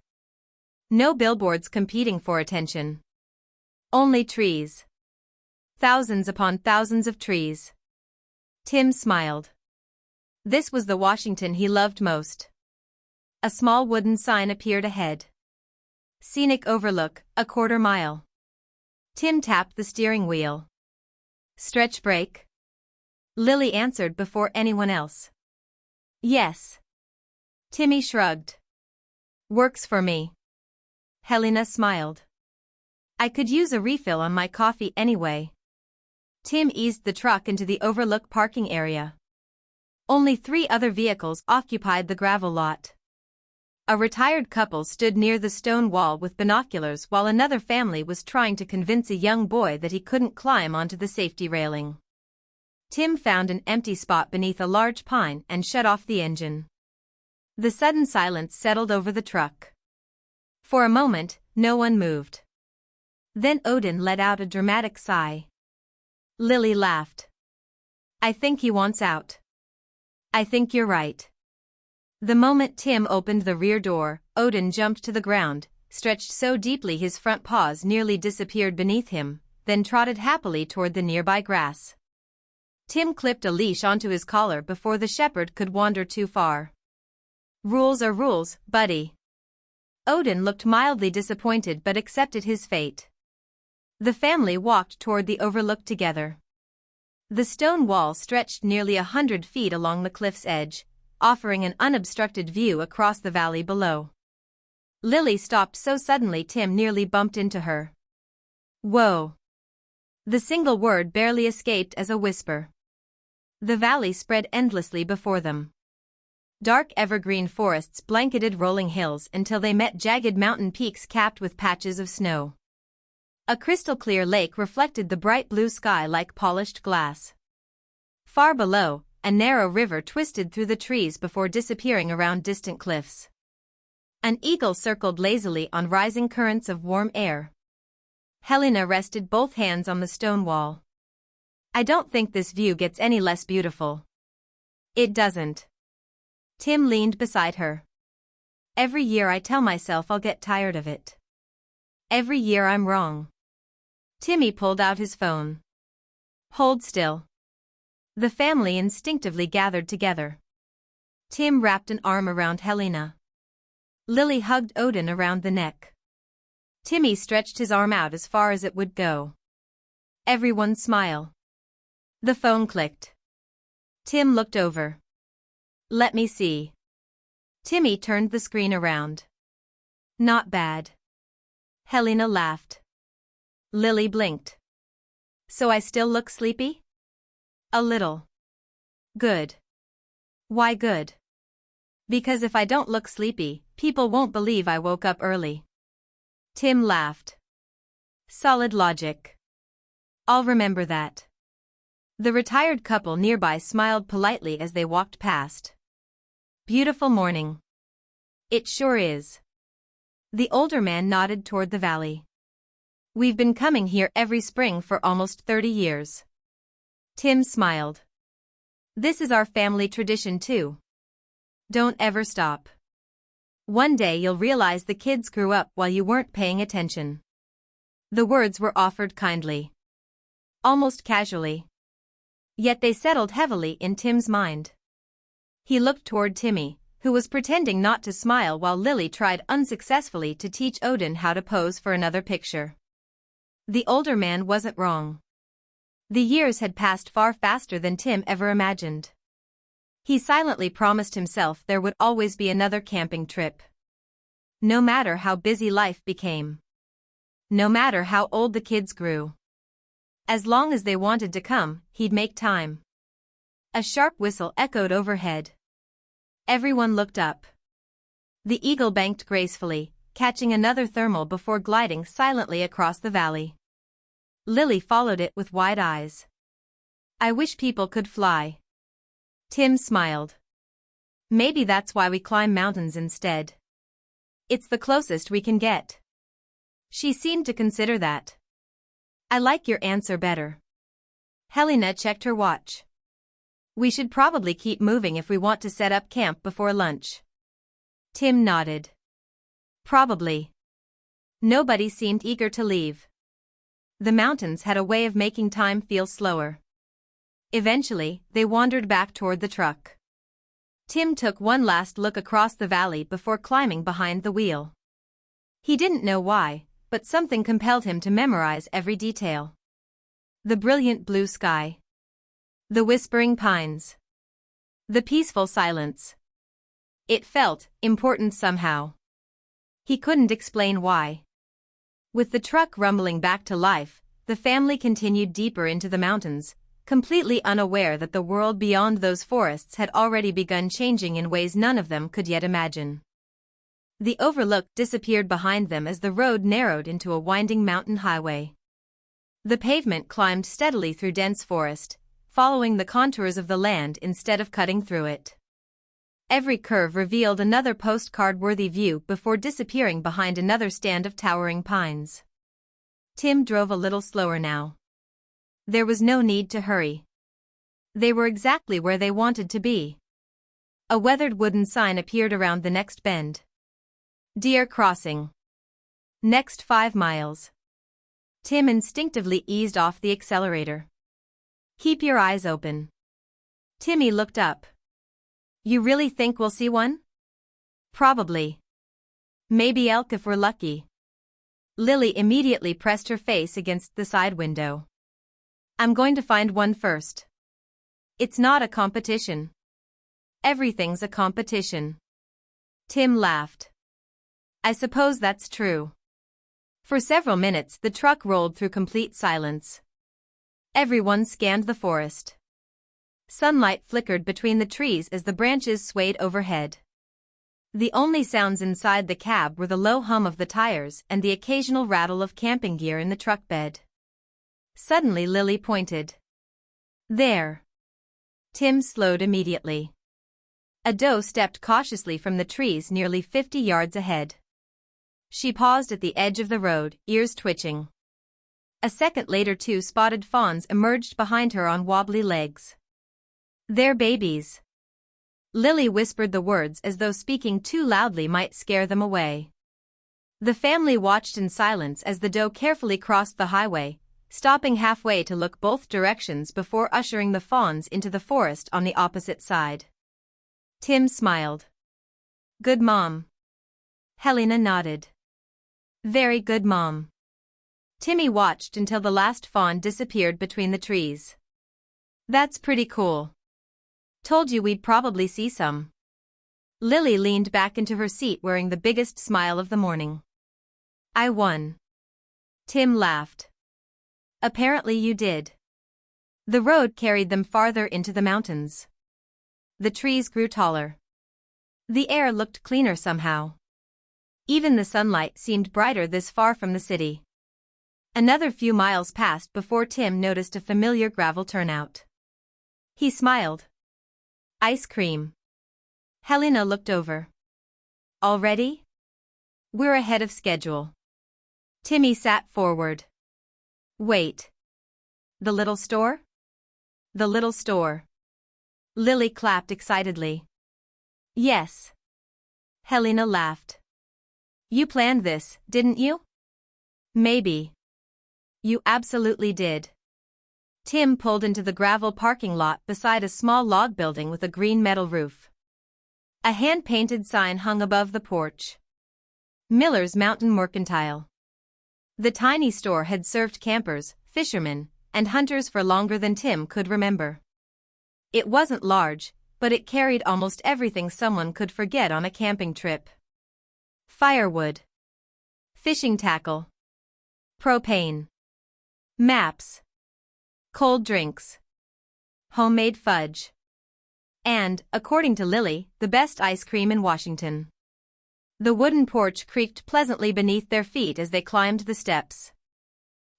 No billboards competing for attention. Only trees. Thousands upon thousands of trees. Tim smiled. This was the Washington he loved most. A small wooden sign appeared ahead. Scenic overlook, a quarter mile. Tim tapped the steering wheel. Stretch brake? Lily answered before anyone else. Yes. Timmy shrugged. Works for me. Helena smiled. I could use a refill on my coffee anyway. Tim eased the truck into the overlook parking area. Only 3 other vehicles occupied the gravel lot. A retired couple stood near the stone wall with binoculars while another family was trying to convince a young boy that he couldn't climb onto the safety railing. Tim found an empty spot beneath a large pine and shut off the engine. The sudden silence settled over the truck. For a moment, no one moved. Then Odin let out a dramatic sigh. Lily laughed. I think he wants out. I think you're right. The moment Tim opened the rear door, Odin jumped to the ground, stretched so deeply his front paws nearly disappeared beneath him, then trotted happily toward the nearby grass. Tim clipped a leash onto his collar before the shepherd could wander too far. Rules are rules, buddy. Odin looked mildly disappointed but accepted his fate. The family walked toward the overlook together. The stone wall stretched nearly 100 feet along the cliff's edge, offering an unobstructed view across the valley below. Lily stopped so suddenly Tim nearly bumped into her. Whoa! The single word barely escaped as a whisper. The valley spread endlessly before them. Dark evergreen forests blanketed rolling hills until they met jagged mountain peaks capped with patches of snow. A crystal-clear lake reflected the bright blue sky like polished glass. Far below, a narrow river twisted through the trees before disappearing around distant cliffs. An eagle circled lazily on rising currents of warm air. Helena rested both hands on the stone wall. I don't think this view gets any less beautiful. It doesn't. Tim leaned beside her. Every year I tell myself I'll get tired of it. Every year I'm wrong. Timmy pulled out his phone. Hold still. The family instinctively gathered together. Tim wrapped an arm around Helena. Lily hugged Odin around the neck. Timmy stretched his arm out as far as it would go. Everyone smile. The phone clicked. Tim looked over. Let me see. Timmy turned the screen around. Not bad. Helena laughed. Lily blinked. So I still look sleepy? A little. Good. Why good? Because if I don't look sleepy, people won't believe I woke up early. Tim laughed. Solid logic. I'll remember that. The retired couple nearby smiled politely as they walked past. Beautiful morning. It sure is. The older man nodded toward the valley. We've been coming here every spring for almost 30 years. Tim smiled. This is our family tradition too. Don't ever stop. One day you'll realize the kids grew up while you weren't paying attention. The words were offered kindly. Almost casually. Yet they settled heavily in Tim's mind. He looked toward Timmy, who was pretending not to smile while Lily tried unsuccessfully to teach Odin how to pose for another picture. The older man wasn't wrong. The years had passed far faster than Tim ever imagined. He silently promised himself there would always be another camping trip. No matter how busy life became. No matter how old the kids grew. As long as they wanted to come, he'd make time. A sharp whistle echoed overhead. Everyone looked up. The eagle banked gracefully, catching another thermal before gliding silently across the valley. Lily followed it with wide eyes. I wish people could fly. Tim smiled. Maybe that's why we climb mountains instead. It's the closest we can get. She seemed to consider that. I like your answer better. Helena checked her watch. We should probably keep moving if we want to set up camp before lunch. Tim nodded. Probably. Nobody seemed eager to leave. The mountains had a way of making time feel slower. Eventually, they wandered back toward the truck. Tim took one last look across the valley before climbing behind the wheel. He didn't know why, but something compelled him to memorize every detail. The brilliant blue sky. The whispering pines. The peaceful silence. It felt important somehow. He couldn't explain why. With the truck rumbling back to life, the family continued deeper into the mountains, completely unaware that the world beyond those forests had already begun changing in ways none of them could yet imagine. The overlook disappeared behind them as the road narrowed into a winding mountain highway. The pavement climbed steadily through dense forest, following the contours of the land instead of cutting through it. Every curve revealed another postcard-worthy view before disappearing behind another stand of towering pines. Tim drove a little slower now. There was no need to hurry. They were exactly where they wanted to be. A weathered wooden sign appeared around the next bend. Deer Crossing. Next 5 miles. Tim instinctively eased off the accelerator. Keep your eyes open. Timmy looked up. You really think we'll see one? Probably. Maybe elk if we're lucky. Lily immediately pressed her face against the side window. I'm going to find one first. It's not a competition. Everything's a competition. Tim laughed. I suppose that's true. For several minutes the truck rolled through complete silence. Everyone scanned the forest. Sunlight flickered between the trees as the branches swayed overhead. The only sounds inside the cab were the low hum of the tires and the occasional rattle of camping gear in the truck bed. Suddenly Lily pointed. There. Tim slowed immediately. A doe stepped cautiously from the trees nearly 50 yards ahead. She paused at the edge of the road, ears twitching. A second later 2 spotted fawns emerged behind her on wobbly legs. They're babies. Lily whispered the words as though speaking too loudly might scare them away. The family watched in silence as the doe carefully crossed the highway, stopping halfway to look both directions before ushering the fawns into the forest on the opposite side. Tim smiled. Good mom. Helena nodded. Very good mom. Timmy watched until the last fawn disappeared between the trees. That's pretty cool. Told you we'd probably see some. Lily leaned back into her seat wearing the biggest smile of the morning. I won. Tim laughed. Apparently you did. The road carried them farther into the mountains. The trees grew taller. The air looked cleaner somehow. Even the sunlight seemed brighter this far from the city. Another few miles passed before Tim noticed a familiar gravel turnout. He smiled. Ice cream. Helena looked over. Already? We're ahead of schedule. Timmy sat forward. Wait. The little store? The little store. Lily clapped excitedly. Yes. Helena laughed. You planned this, didn't you? Maybe. You absolutely did. Tim pulled into the gravel parking lot beside a small log building with a green metal roof. A hand-painted sign hung above the porch. Miller's Mountain Mercantile. The tiny store had served campers, fishermen, and hunters for longer than Tim could remember. It wasn't large, but it carried almost everything someone could forget on a camping trip. Firewood. Fishing tackle. Propane. Maps. Cold drinks. Homemade fudge. And, according to Lily, the best ice cream in Washington. The wooden porch creaked pleasantly beneath their feet as they climbed the steps.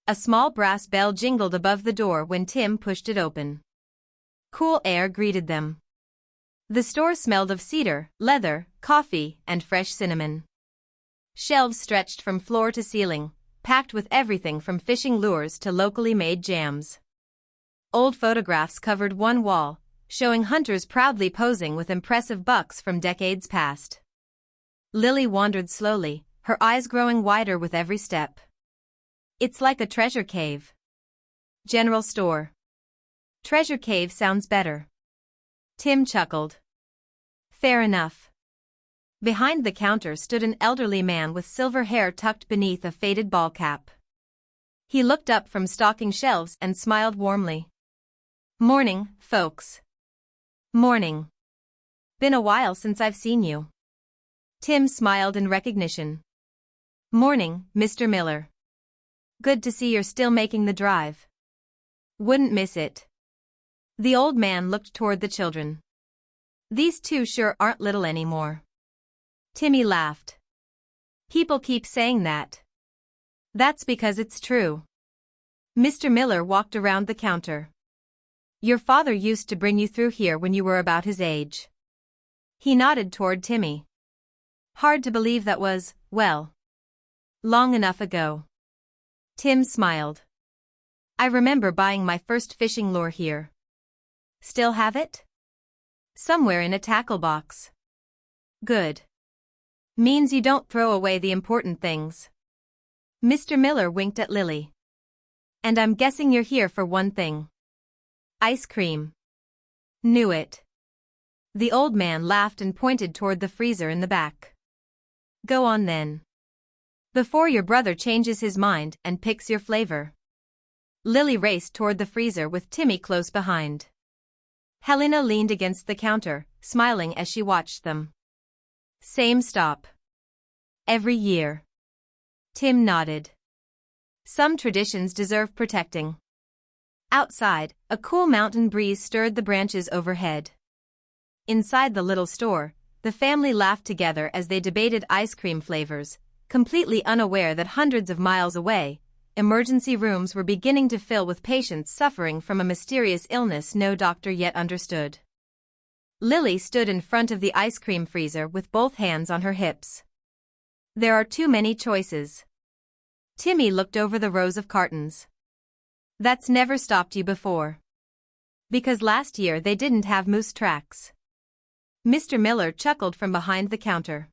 A small brass bell jingled above the door when Tim pushed it open. Cool air greeted them. The store smelled of cedar, leather, coffee, and fresh cinnamon. Shelves stretched from floor to ceiling, packed with everything from fishing lures to locally made jams. Old photographs covered one wall, showing hunters proudly posing with impressive bucks from decades past. Lily wandered slowly, her eyes growing wider with every step. It's like a treasure cave. General store. Treasure cave sounds better. Tim chuckled. Fair enough. Behind the counter stood an elderly man with silver hair tucked beneath a faded ball cap. He looked up from stocking shelves and smiled warmly. Morning, folks. Morning. Been a while since I've seen you. Tim smiled in recognition. Morning, Mr. Miller. Good to see you're still making the drive. Wouldn't miss it. The old man looked toward the children. These two sure aren't little anymore. Timmy laughed. People keep saying that. That's because it's true. Mr. Miller walked around the counter. Your father used to bring you through here when you were about his age. He nodded toward Timmy. Hard to believe that was, well, long enough ago. Tim smiled. I remember buying my first fishing lure here. Still have it? Somewhere in a tackle box. Good. Means you don't throw away the important things. Mr. Miller winked at Lily. And I'm guessing you're here for one thing. Ice cream. Knew it. The old man laughed and pointed toward the freezer in the back. Go on then. Before your brother changes his mind and picks your flavor. Lily raced toward the freezer with Timmy close behind. Helena leaned against the counter, smiling as she watched them. Same stop. Every year. Tim nodded. Some traditions deserve protecting. Outside, a cool mountain breeze stirred the branches overhead. Inside the little store, the family laughed together as they debated ice cream flavors, completely unaware that hundreds of miles away, emergency rooms were beginning to fill with patients suffering from a mysterious illness no doctor yet understood. Lily stood in front of the ice cream freezer with both hands on her hips. There are too many choices. Timmy looked over the rows of cartons. That's never stopped you before. Because last year they didn't have moose tracks. Mr. Miller chuckled from behind the counter.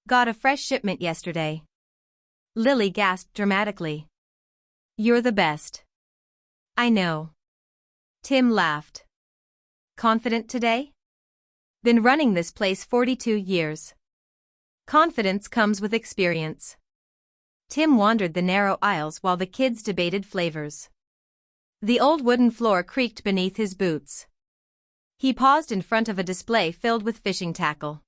Got a fresh shipment yesterday. Lily gasped dramatically. You're the best. I know. Tim laughed. Confident today? Been running this place 42 years. Confidence comes with experience. Tim wandered the narrow aisles while the kids debated flavors. The old wooden floor creaked beneath his boots. He paused in front of a display filled with fishing tackle.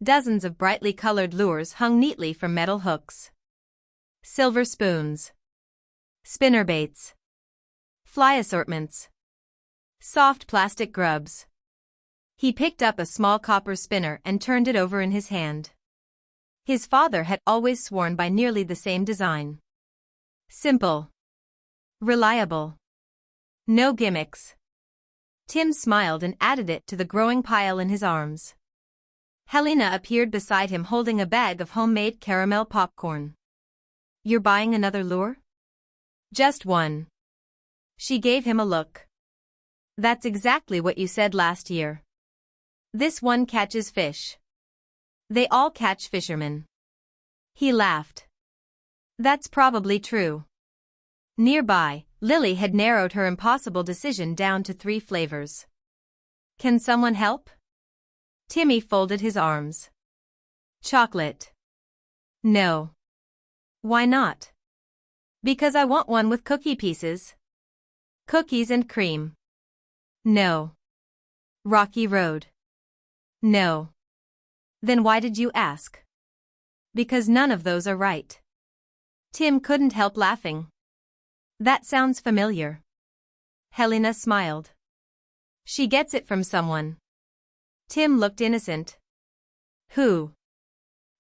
Dozens of brightly colored lures hung neatly from metal hooks. Silver spoons. Spinnerbaits. Fly assortments. Soft plastic grubs. He picked up a small copper spinner and turned it over in his hand. His father had always sworn by nearly the same design. Simple. Reliable. No gimmicks. Tim smiled and added it to the growing pile in his arms. Helena appeared beside him holding a bag of homemade caramel popcorn. You're buying another lure? Just one. She gave him a look. That's exactly what you said last year. This one catches fish. They all catch fishermen. He laughed. That's probably true. Nearby, Lily had narrowed her impossible decision down to 3 flavors. Can someone help? Timmy folded his arms. Chocolate. No. Why not? Because I want one with cookie pieces. Cookies and cream. No. Rocky Road. No. Then why did you ask? Because none of those are right. Tim couldn't help laughing. That sounds familiar. Helena smiled. She gets it from someone. Tim looked innocent. Who?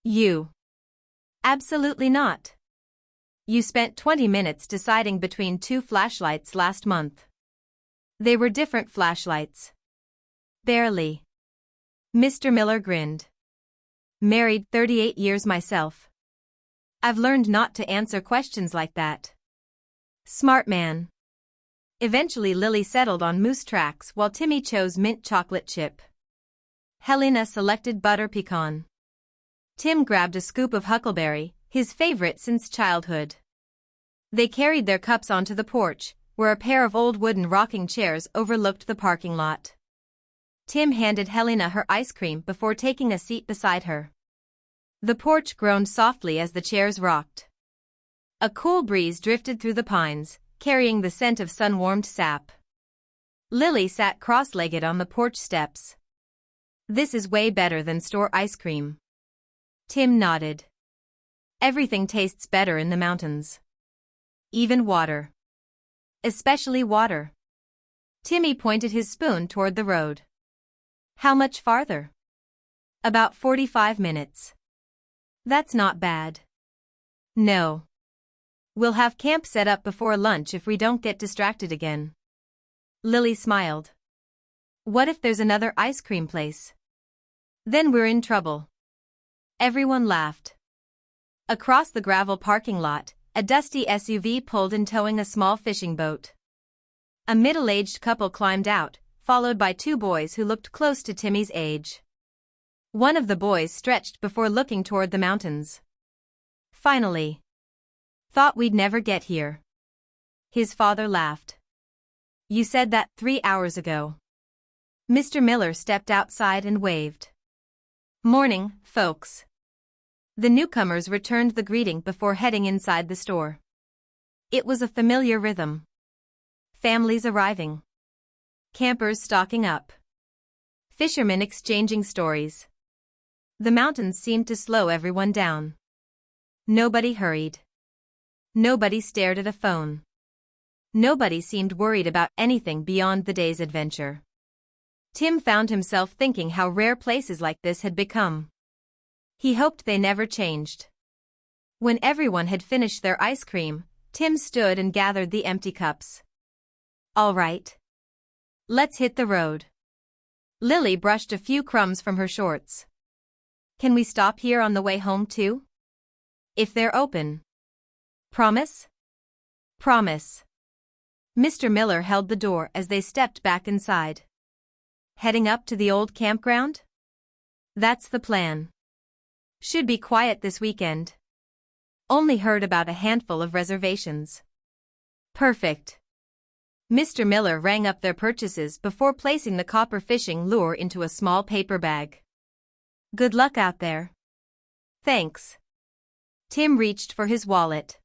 You. Absolutely not. You spent 20 minutes deciding between 2 flashlights last month. They were different flashlights. Barely. Mr. Miller grinned. Married 38 years myself. I've learned not to answer questions like that. Smart man. Eventually Lily settled on moose tracks while Timmy chose mint chocolate chip. Helena selected butter pecan. Tim grabbed a scoop of huckleberry, his favorite since childhood. They carried their cups onto the porch, where a pair of old wooden rocking chairs overlooked the parking lot. Tim handed Helena her ice cream before taking a seat beside her. The porch groaned softly as the chairs rocked. A cool breeze drifted through the pines, carrying the scent of sun-warmed sap. Lily sat cross-legged on the porch steps. This is way better than store ice cream. Tim nodded. Everything tastes better in the mountains. Even water. Especially water. Timmy pointed his spoon toward the road. How much farther? About 45 minutes. That's not bad. No. We'll have camp set up before lunch if we don't get distracted again. Lily smiled. What if there's another ice cream place? Then we're in trouble. Everyone laughed. Across the gravel parking lot, a dusty SUV pulled in towing a small fishing boat. A middle-aged couple climbed out, followed by two boys who looked close to Timmy's age. One of the boys stretched before looking toward the mountains. Finally. Thought we'd never get here. His father laughed. You said that 3 hours ago. Mr. Miller stepped outside and waved. Morning, folks. The newcomers returned the greeting before heading inside the store. It was a familiar rhythm. Families arriving. Campers stocking up. Fishermen exchanging stories. The mountains seemed to slow everyone down. Nobody hurried. Nobody stared at a phone. Nobody seemed worried about anything beyond the day's adventure. Tim found himself thinking how rare places like this had become. He hoped they never changed. When everyone had finished their ice cream, Tim stood and gathered the empty cups. All right. Let's hit the road. Lily brushed a few crumbs from her shorts. Can we stop here on the way home too? If they're open. Promise? Promise. Mr. Miller held the door as they stepped back inside. Heading up to the old campground? That's the plan. Should be quiet this weekend. Only heard about a handful of reservations. Perfect. Mr. Miller rang up their purchases before placing the copper fishing lure into a small paper bag. Good luck out there. Thanks. Tim reached for his wallet.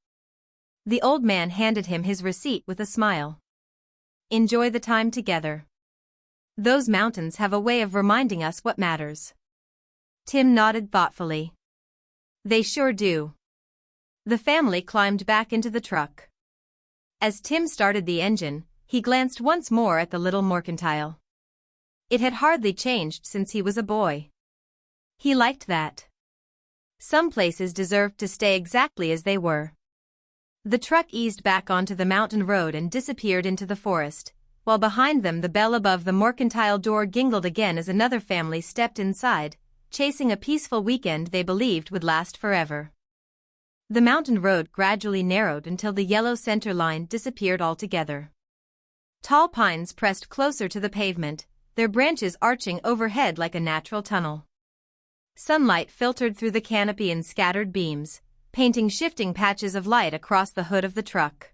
The old man handed him his receipt with a smile. Enjoy the time together. Those mountains have a way of reminding us what matters. Tim nodded thoughtfully. They sure do. The family climbed back into the truck. As Tim started the engine, he glanced once more at the little mercantile. It had hardly changed since he was a boy. He liked that. Some places deserved to stay exactly as they were. The truck eased back onto the mountain road and disappeared into the forest, while behind them the bell above the mercantile door jingled again as another family stepped inside, chasing a peaceful weekend they believed would last forever. The mountain road gradually narrowed until the yellow center line disappeared altogether. Tall pines pressed closer to the pavement, their branches arching overhead like a natural tunnel. Sunlight filtered through the canopy in scattered beams, painting shifting patches of light across the hood of the truck.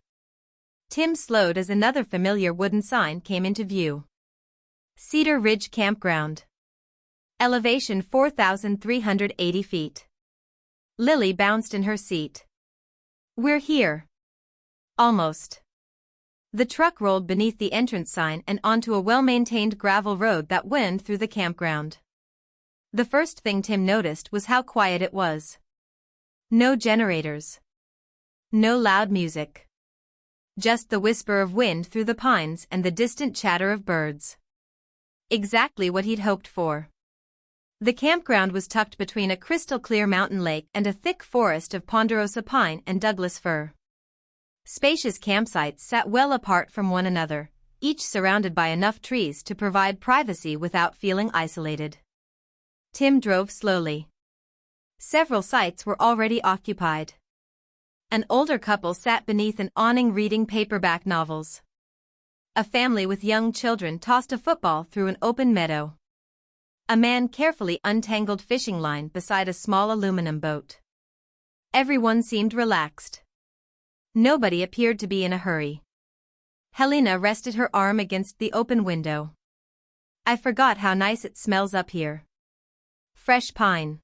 Tim slowed as another familiar wooden sign came into view. Cedar Ridge Campground. Elevation 4,380 feet. Lily bounced in her seat. We're here. Almost. The truck rolled beneath the entrance sign and onto a well-maintained gravel road that wound through the campground. The first thing Tim noticed was how quiet it was. No generators. No loud music. Just the whisper of wind through the pines and the distant chatter of birds. Exactly what he'd hoped for. The campground was tucked between a crystal-clear mountain lake and a thick forest of ponderosa pine and Douglas fir. Spacious campsites sat well apart from one another, each surrounded by enough trees to provide privacy without feeling isolated. Tim drove slowly. Several sites were already occupied. An older couple sat beneath an awning reading paperback novels. A family with young children tossed a football through an open meadow. A man carefully untangled fishing line beside a small aluminum boat. Everyone seemed relaxed. Nobody appeared to be in a hurry. Helena rested her arm against the open window. I forgot how nice it smells up here. Fresh pine.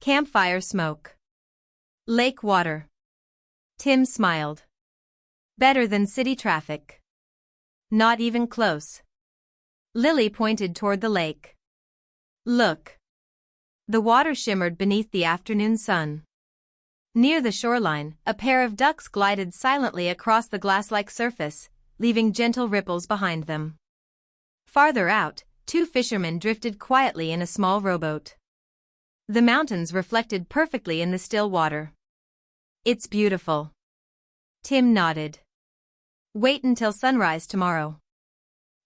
Campfire smoke. Lake water. Tim smiled. Better than city traffic. Not even close. Lily pointed toward the lake. Look. The water shimmered beneath the afternoon sun. Near the shoreline, a pair of ducks glided silently across the glass-like surface, leaving gentle ripples behind them. Farther out, two fishermen drifted quietly in a small rowboat. The mountains reflected perfectly in the still water. It's beautiful. Tim nodded. Wait until sunrise tomorrow.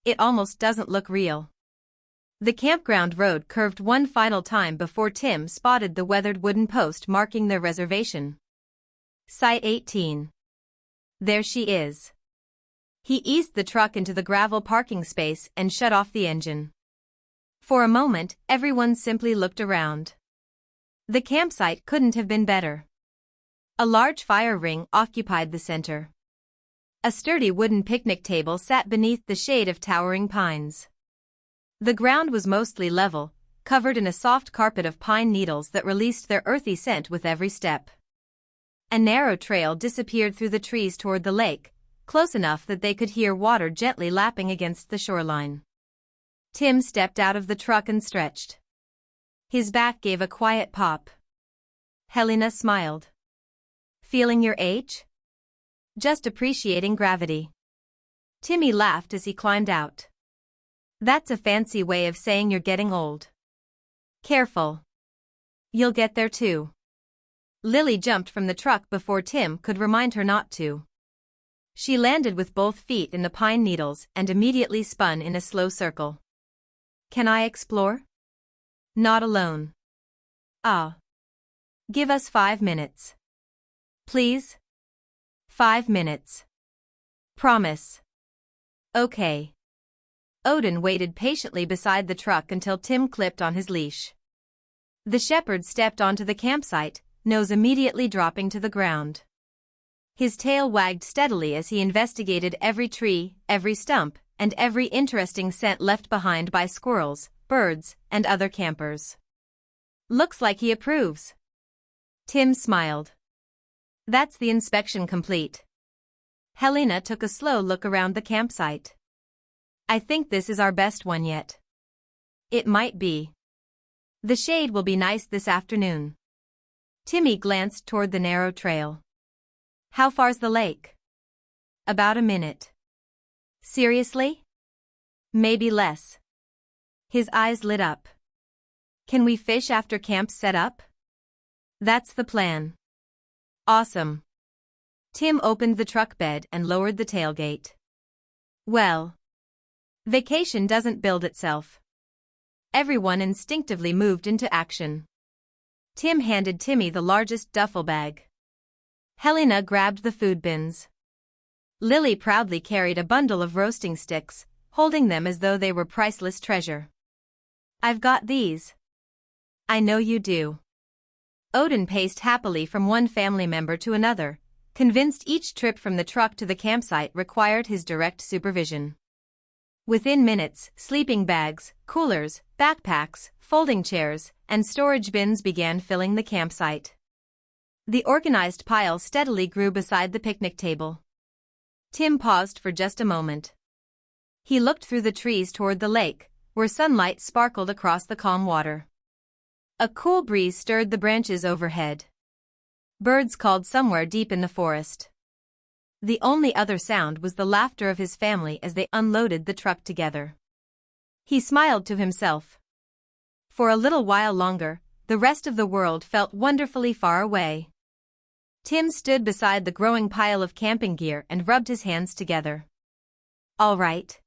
It almost doesn't look real. The campground road curved one final time before Tim spotted the weathered wooden post marking their reservation. Site 18. There she is. He eased the truck into the gravel parking space and shut off the engine. For a moment, everyone simply looked around. The campsite couldn't have been better. A large fire ring occupied the center. A sturdy wooden picnic table sat beneath the shade of towering pines. The ground was mostly level, covered in a soft carpet of pine needles that released their earthy scent with every step. A narrow trail disappeared through the trees toward the lake, close enough that they could hear water gently lapping against the shoreline. Tim stepped out of the truck and stretched. His back gave a quiet pop. Helena smiled. Feeling your age? Just appreciating gravity. Timmy laughed as he climbed out. That's a fancy way of saying you're getting old. Careful. You'll get there too. Lily jumped from the truck before Tim could remind her not to. She landed with both feet in the pine needles and immediately spun in a slow circle. Can I explore? Not alone. Ah. Give us 5 minutes. Please? 5 minutes. Promise. Okay. Odin waited patiently beside the truck until Tim clipped on his leash. The shepherd stepped onto the campsite, nose immediately dropping to the ground. His tail wagged steadily as he investigated every tree, every stump, and every interesting scent left behind by squirrels, birds, and other campers. Looks like he approves. Tim smiled. That's the inspection complete. Helena took a slow look around the campsite. I think this is our best one yet. It might be. The shade will be nice this afternoon. Timmy glanced toward the narrow trail. How far's the lake? About a minute. Seriously? Maybe less. His eyes lit up. Can we fish after camp's set up? That's the plan. Awesome. Tim opened the truck bed and lowered the tailgate. Well. Vacation doesn't build itself. Everyone instinctively moved into action. Tim handed Timmy the largest duffel bag. Helena grabbed the food bins. Lily proudly carried a bundle of roasting sticks, holding them as though they were priceless treasure. I've got these. I know you do. Odin paced happily from one family member to another, convinced each trip from the truck to the campsite required his direct supervision. Within minutes, sleeping bags, coolers, backpacks, folding chairs, and storage bins began filling the campsite. The organized pile steadily grew beside the picnic table. Tim paused for just a moment. He looked through the trees toward the lake, where sunlight sparkled across the calm water. A cool breeze stirred the branches overhead. Birds called somewhere deep in the forest. The only other sound was the laughter of his family as they unloaded the truck together. He smiled to himself. For a little while longer, the rest of the world felt wonderfully far away. Tim stood beside the growing pile of camping gear and rubbed his hands together. All right.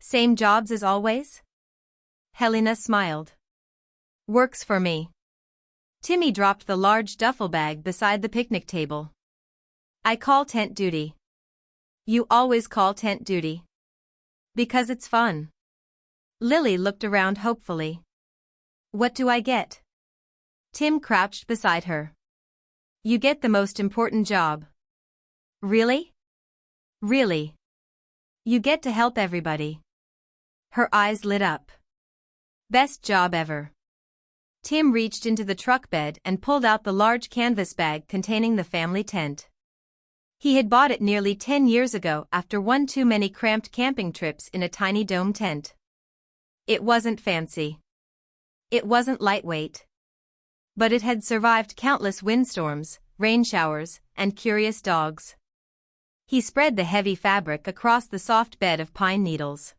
Same jobs as always? Helena smiled. Works for me. Timmy dropped the large duffel bag beside the picnic table. I call tent duty. You always call tent duty. Because it's fun. Lily looked around hopefully. What do I get? Tim crouched beside her. You get the most important job. Really? Really? You get to help everybody. Her eyes lit up. Best job ever. Tim reached into the truck bed and pulled out the large canvas bag containing the family tent. He had bought it nearly 10 years ago after one too many cramped camping trips in a tiny dome tent. It wasn't fancy. It wasn't lightweight. But it had survived countless windstorms, rain showers, and curious dogs. He spread the heavy fabric across the soft bed of pine needles.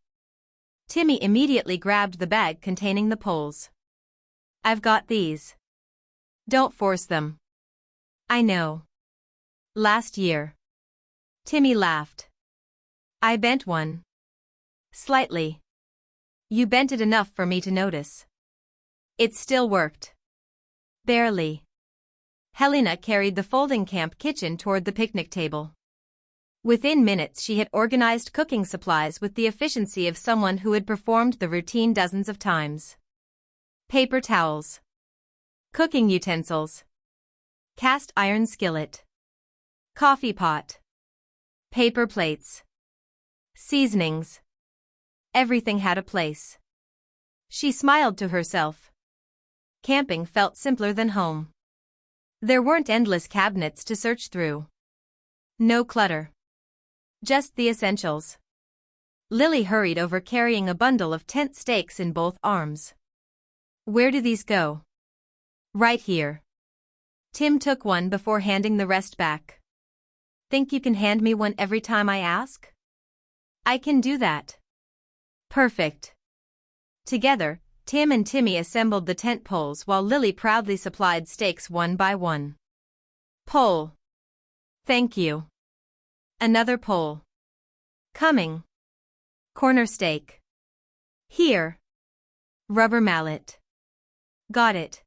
Timmy immediately grabbed the bag containing the poles. I've got these. Don't force them. I know. Last year. Timmy laughed. I bent one. Slightly. You bent it enough for me to notice. It still worked. Barely. Helena carried the folding camp kitchen toward the picnic table. Within minutes she had organized cooking supplies with the efficiency of someone who had performed the routine dozens of times. Paper towels. Cooking utensils. Cast iron skillet. Coffee pot. Paper plates. Seasonings. Everything had a place. She smiled to herself. Camping felt simpler than home. There weren't endless cabinets to search through. No clutter. Just the essentials. Lily hurried over carrying a bundle of tent stakes in both arms. Where do these go? Right here. Tim took one before handing the rest back. Think you can hand me one every time I ask? I can do that. Perfect. Together, Tim and Timmy assembled the tent poles while Lily proudly supplied stakes one by one. Pole. Thank you. Another pole. Coming. Corner stake. Here. Rubber mallet. Got it.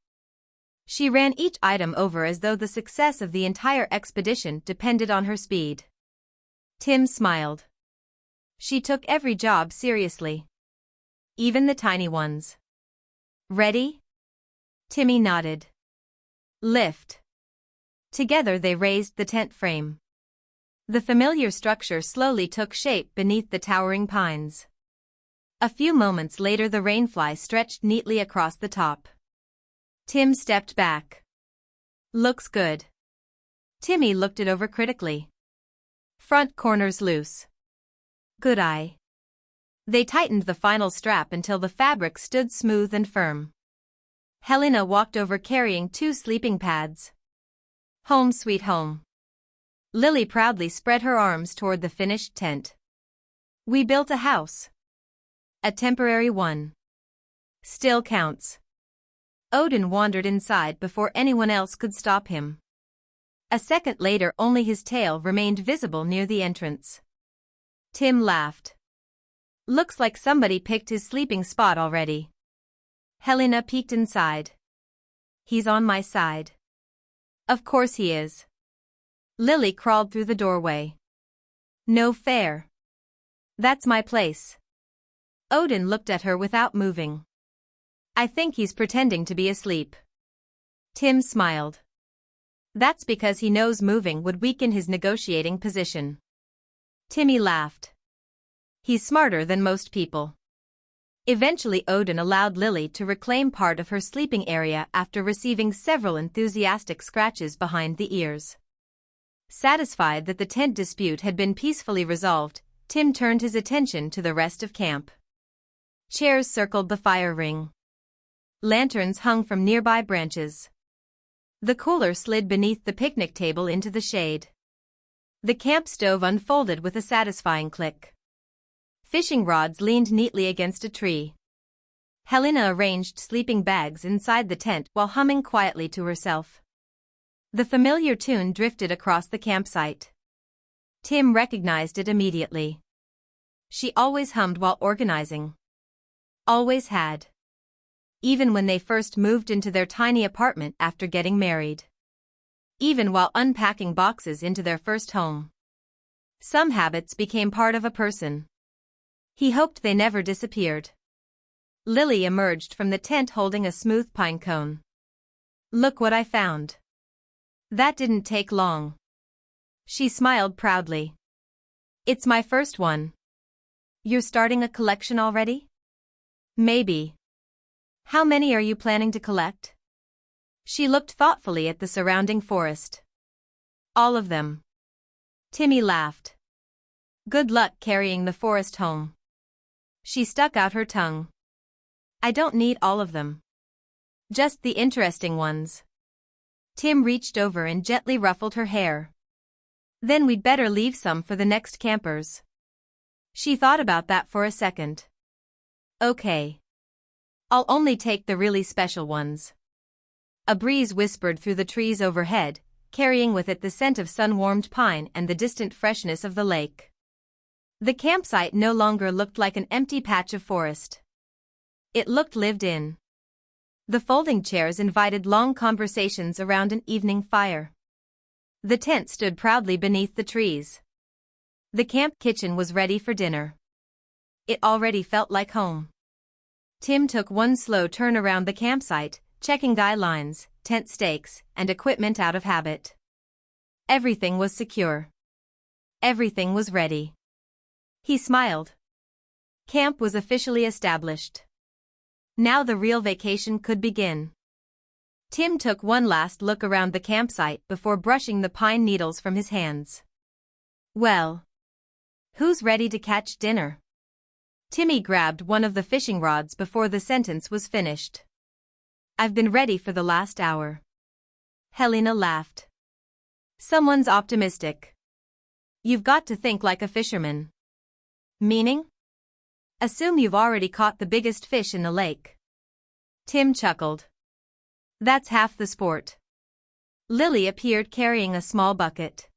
She ran each item over as though the success of the entire expedition depended on her speed. Tim smiled. She took every job seriously. Even the tiny ones. Ready? Timmy nodded. Lift. Together they raised the tent frame. The familiar structure slowly took shape beneath the towering pines. A few moments later the rainfly stretched neatly across the top. Tim stepped back. Looks good. Timmy looked it over critically. Front corners loose. Good eye. They tightened the final strap until the fabric stood smooth and firm. Helena walked over carrying 2 sleeping pads. Home sweet home. Lily proudly spread her arms toward the finished tent. We built a house. A temporary one. Still counts. Odin wandered inside before anyone else could stop him. A second later only his tail remained visible near the entrance. Tim laughed. Looks like somebody picked his sleeping spot already. Helena peeked inside. He's on my side. Of course he is. Lily crawled through the doorway. No fair. That's my place. Odin looked at her without moving. I think he's pretending to be asleep. Tim smiled. That's because he knows moving would weaken his negotiating position. Timmy laughed. He's smarter than most people. Eventually Odin allowed Lily to reclaim part of her sleeping area after receiving several enthusiastic scratches behind the ears. Satisfied that the tent dispute had been peacefully resolved, Tim turned his attention to the rest of camp. Chairs circled the fire ring. Lanterns hung from nearby branches. The cooler slid beneath the picnic table into the shade. The camp stove unfolded with a satisfying click. Fishing rods leaned neatly against a tree. Helena arranged sleeping bags inside the tent while humming quietly to herself. The familiar tune drifted across the campsite. Tim recognized it immediately. She always hummed while organizing. Always had. even when they first moved into their tiny apartment after getting married. Even while unpacking boxes into their first home. Some habits became part of a person. He hoped they never disappeared. Lily emerged from the tent holding a smooth pine cone. Look what I found. That didn't take long. She smiled proudly. It's my first one. You're starting a collection already? Maybe. How many are you planning to collect? She looked thoughtfully at the surrounding forest. All of them. Timmy laughed. Good luck carrying the forest home. She stuck out her tongue. I don't need all of them. Just the interesting ones. Tim reached over and gently ruffled her hair. Then we'd better leave some for the next campers. She thought about that for a second. Okay. I'll only take the really special ones. A breeze whispered through the trees overhead, carrying with it the scent of sun-warmed pine and the distant freshness of the lake. The campsite no longer looked like an empty patch of forest. It looked lived in. The folding chairs invited long conversations around an evening fire. The tent stood proudly beneath the trees. The camp kitchen was ready for dinner. It already felt like home. Tim took one slow turn around the campsite, checking guy lines, tent stakes, and equipment out of habit. Everything was secure. Everything was ready. He smiled. Camp was officially established. Now the real vacation could begin. Tim took one last look around the campsite before brushing the pine needles from his hands. Well, who's ready to catch dinner? Timmy grabbed one of the fishing rods before the sentence was finished. I've been ready for the last hour. Helena laughed. Someone's optimistic. You've got to think like a fisherman. Meaning? Assume you've already caught the biggest fish in the lake. Tim chuckled. That's half the sport. Lily appeared carrying a small bucket.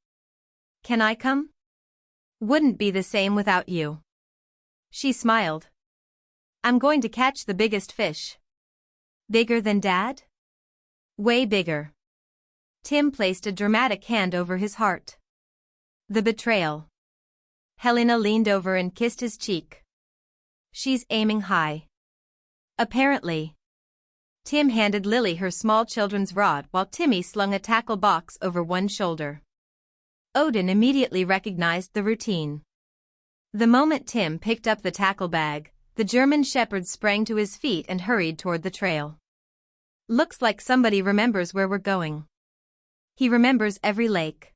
Can I come? Wouldn't be the same without you. She smiled. I'm going to catch the biggest fish. Bigger than Dad? Way bigger. Tim placed a dramatic hand over his heart. The betrayal. Helena leaned over and kissed his cheek. She's aiming high. Apparently. Tim handed Lily her small children's rod while Timmy slung a tackle box over one shoulder. Odin immediately recognized the routine. The moment Tim picked up the tackle bag, the German shepherd sprang to his feet and hurried toward the trail. Looks like somebody remembers where we're going. He remembers every lake.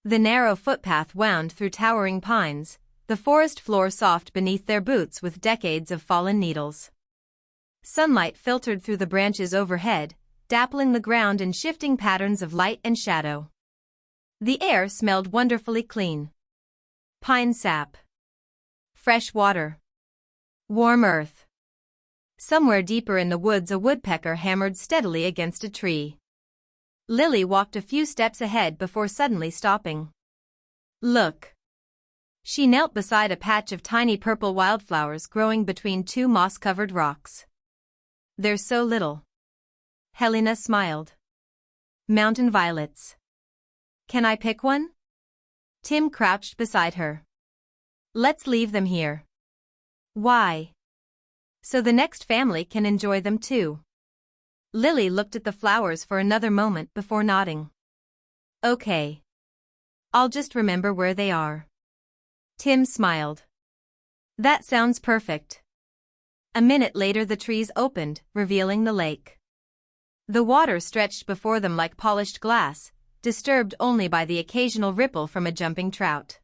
The narrow footpath wound through towering pines, the forest floor soft beneath their boots with decades of fallen needles. Sunlight filtered through the branches overhead, dappling the ground in shifting patterns of light and shadow. The air smelled wonderfully clean. Pine sap. Fresh water. Warm earth. Somewhere deeper in the woods a woodpecker hammered steadily against a tree. Lily walked a few steps ahead before suddenly stopping. Look. She knelt beside a patch of tiny purple wildflowers growing between two moss-covered rocks. There's so little. Helena smiled. Mountain violets. Can I pick one? Tim crouched beside her. Let's leave them here. Why? So the next family can enjoy them too. Lily looked at the flowers for another moment before nodding. Okay. I'll just remember where they are. Tim smiled. That sounds perfect. A minute later the trees opened, revealing the lake. The water stretched before them like polished glass, disturbed only by the occasional ripple from a jumping trout.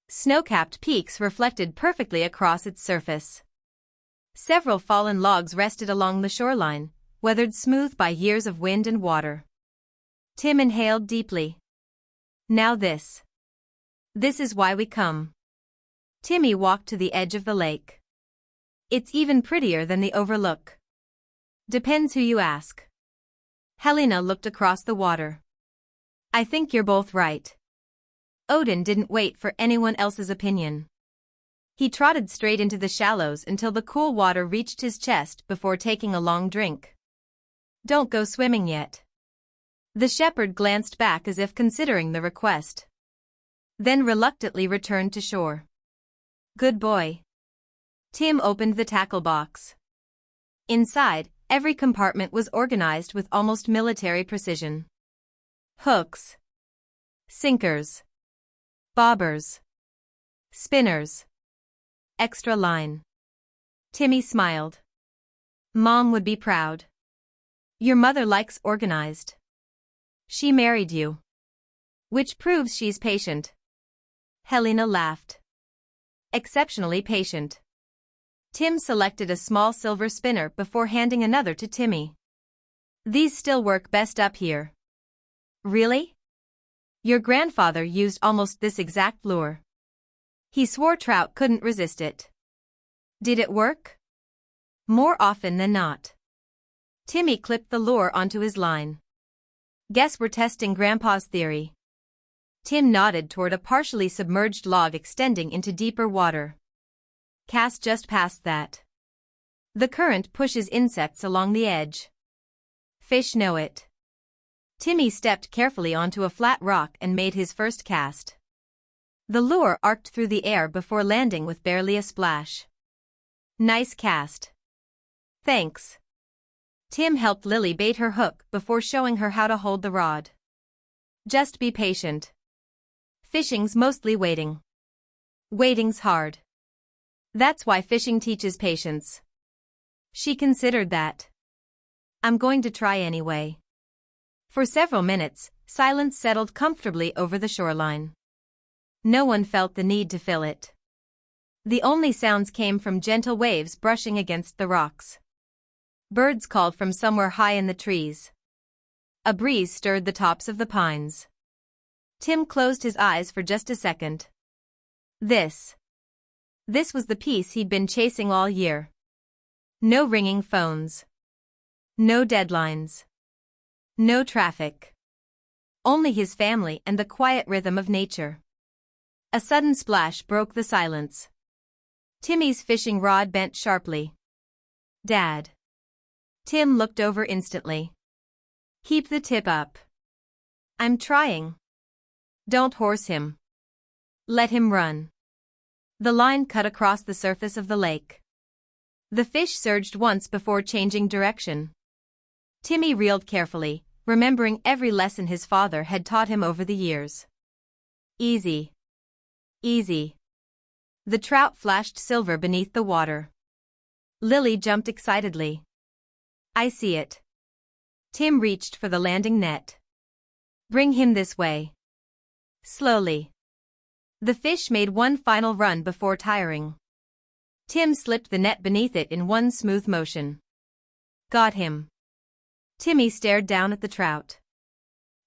Snow-capped peaks reflected perfectly across its surface. Several fallen logs rested along the shoreline, weathered smooth by years of wind and water. Tim inhaled deeply. Now this. This is why we come. Timmy walked to the edge of the lake. It's even prettier than the overlook. Depends who you ask. Helena looked across the water. I think you're both right. Odin didn't wait for anyone else's opinion. He trotted straight into the shallows until the cool water reached his chest before taking a long drink. "Don't go swimming yet." The shepherd glanced back as if considering the request. Then reluctantly returned to shore. "Good boy." Tim opened the tackle box. Inside, every compartment was organized with almost military precision. Hooks, sinkers, bobbers, spinners, extra line. Timmy smiled. "Mom would be proud. Your mother likes organized. She married you. Which proves she's patient." Helena laughed. "Exceptionally patient." Tim selected a small silver spinner before handing another to Timmy. "These still work best up here." "Really? Your grandfather used almost this exact lure. He swore trout couldn't resist it." "Did it work?" "More often than not." Timmy clipped the lure onto his line. "Guess we're testing Grandpa's theory." Tim nodded toward a partially submerged log extending into deeper water. "Cast just past that. The current pushes insects along the edge. Fish know it." Timmy stepped carefully onto a flat rock and made his first cast. The lure arced through the air before landing with barely a splash. "Nice cast." "Thanks." Tim helped Lily bait her hook before showing her how to hold the rod. "Just be patient. Fishing's mostly waiting. Waiting's hard. That's why fishing teaches patience." She considered that. "I'm going to try anyway." For several minutes, silence settled comfortably over the shoreline. No one felt the need to fill it. The only sounds came from gentle waves brushing against the rocks. Birds called from somewhere high in the trees. A breeze stirred the tops of the pines. Tim closed his eyes for just a second. This was the peace he'd been chasing all year. No ringing phones. No deadlines. No traffic. Only his family and the quiet rhythm of nature. A sudden splash broke the silence. Timmy's fishing rod bent sharply. "Dad." Tim looked over instantly. "Keep the tip up." "I'm trying." "Don't horse him. Let him run." The line cut across the surface of the lake. The fish surged once before changing direction. Timmy reeled carefully, remembering every lesson his father had taught him over the years. "Easy. Easy." The trout flashed silver beneath the water. Lily jumped excitedly. "I see it." Tim reached for the landing net. "Bring him this way." Slowly. The fish made one final run before tiring. Tim slipped the net beneath it in one smooth motion. "Got him." Timmy stared down at the trout.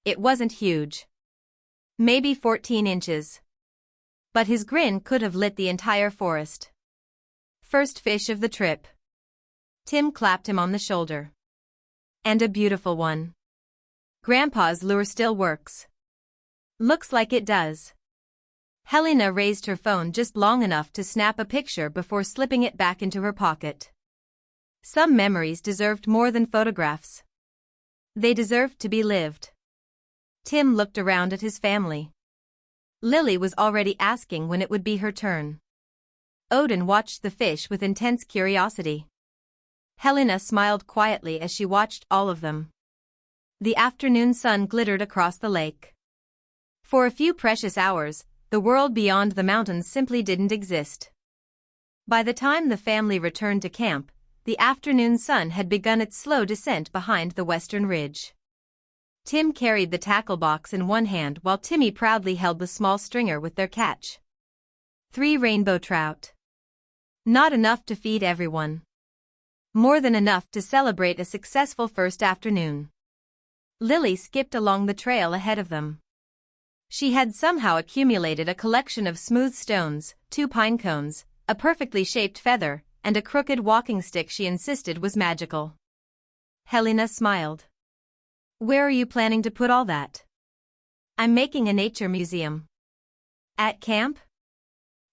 It wasn't huge. Maybe 14 inches. But his grin could have lit the entire forest. "First fish of the trip." Tim clapped him on the shoulder. "And a beautiful one. Grandpa's lure still works." "Looks like it does." Helena raised her phone just long enough to snap a picture before slipping it back into her pocket. Some memories deserved more than photographs. They deserved to be lived. Tim looked around at his family. Lily was already asking when it would be her turn. Odin watched the fish with intense curiosity. Helena smiled quietly as she watched all of them. The afternoon sun glittered across the lake. For a few precious hours, the world beyond the mountains simply didn't exist. By the time the family returned to camp, the afternoon sun had begun its slow descent behind the western ridge. Tim carried the tackle box in one hand while Timmy proudly held the small stringer with their catch. 3 rainbow trout. Not enough to feed everyone. More than enough to celebrate a successful first afternoon. Lily skipped along the trail ahead of them. She had somehow accumulated a collection of smooth stones, 2 pine cones, a perfectly shaped feather, and a crooked walking stick she insisted was magical. Helena smiled. "Where are you planning to put all that?" "I'm making a nature museum." "At camp?"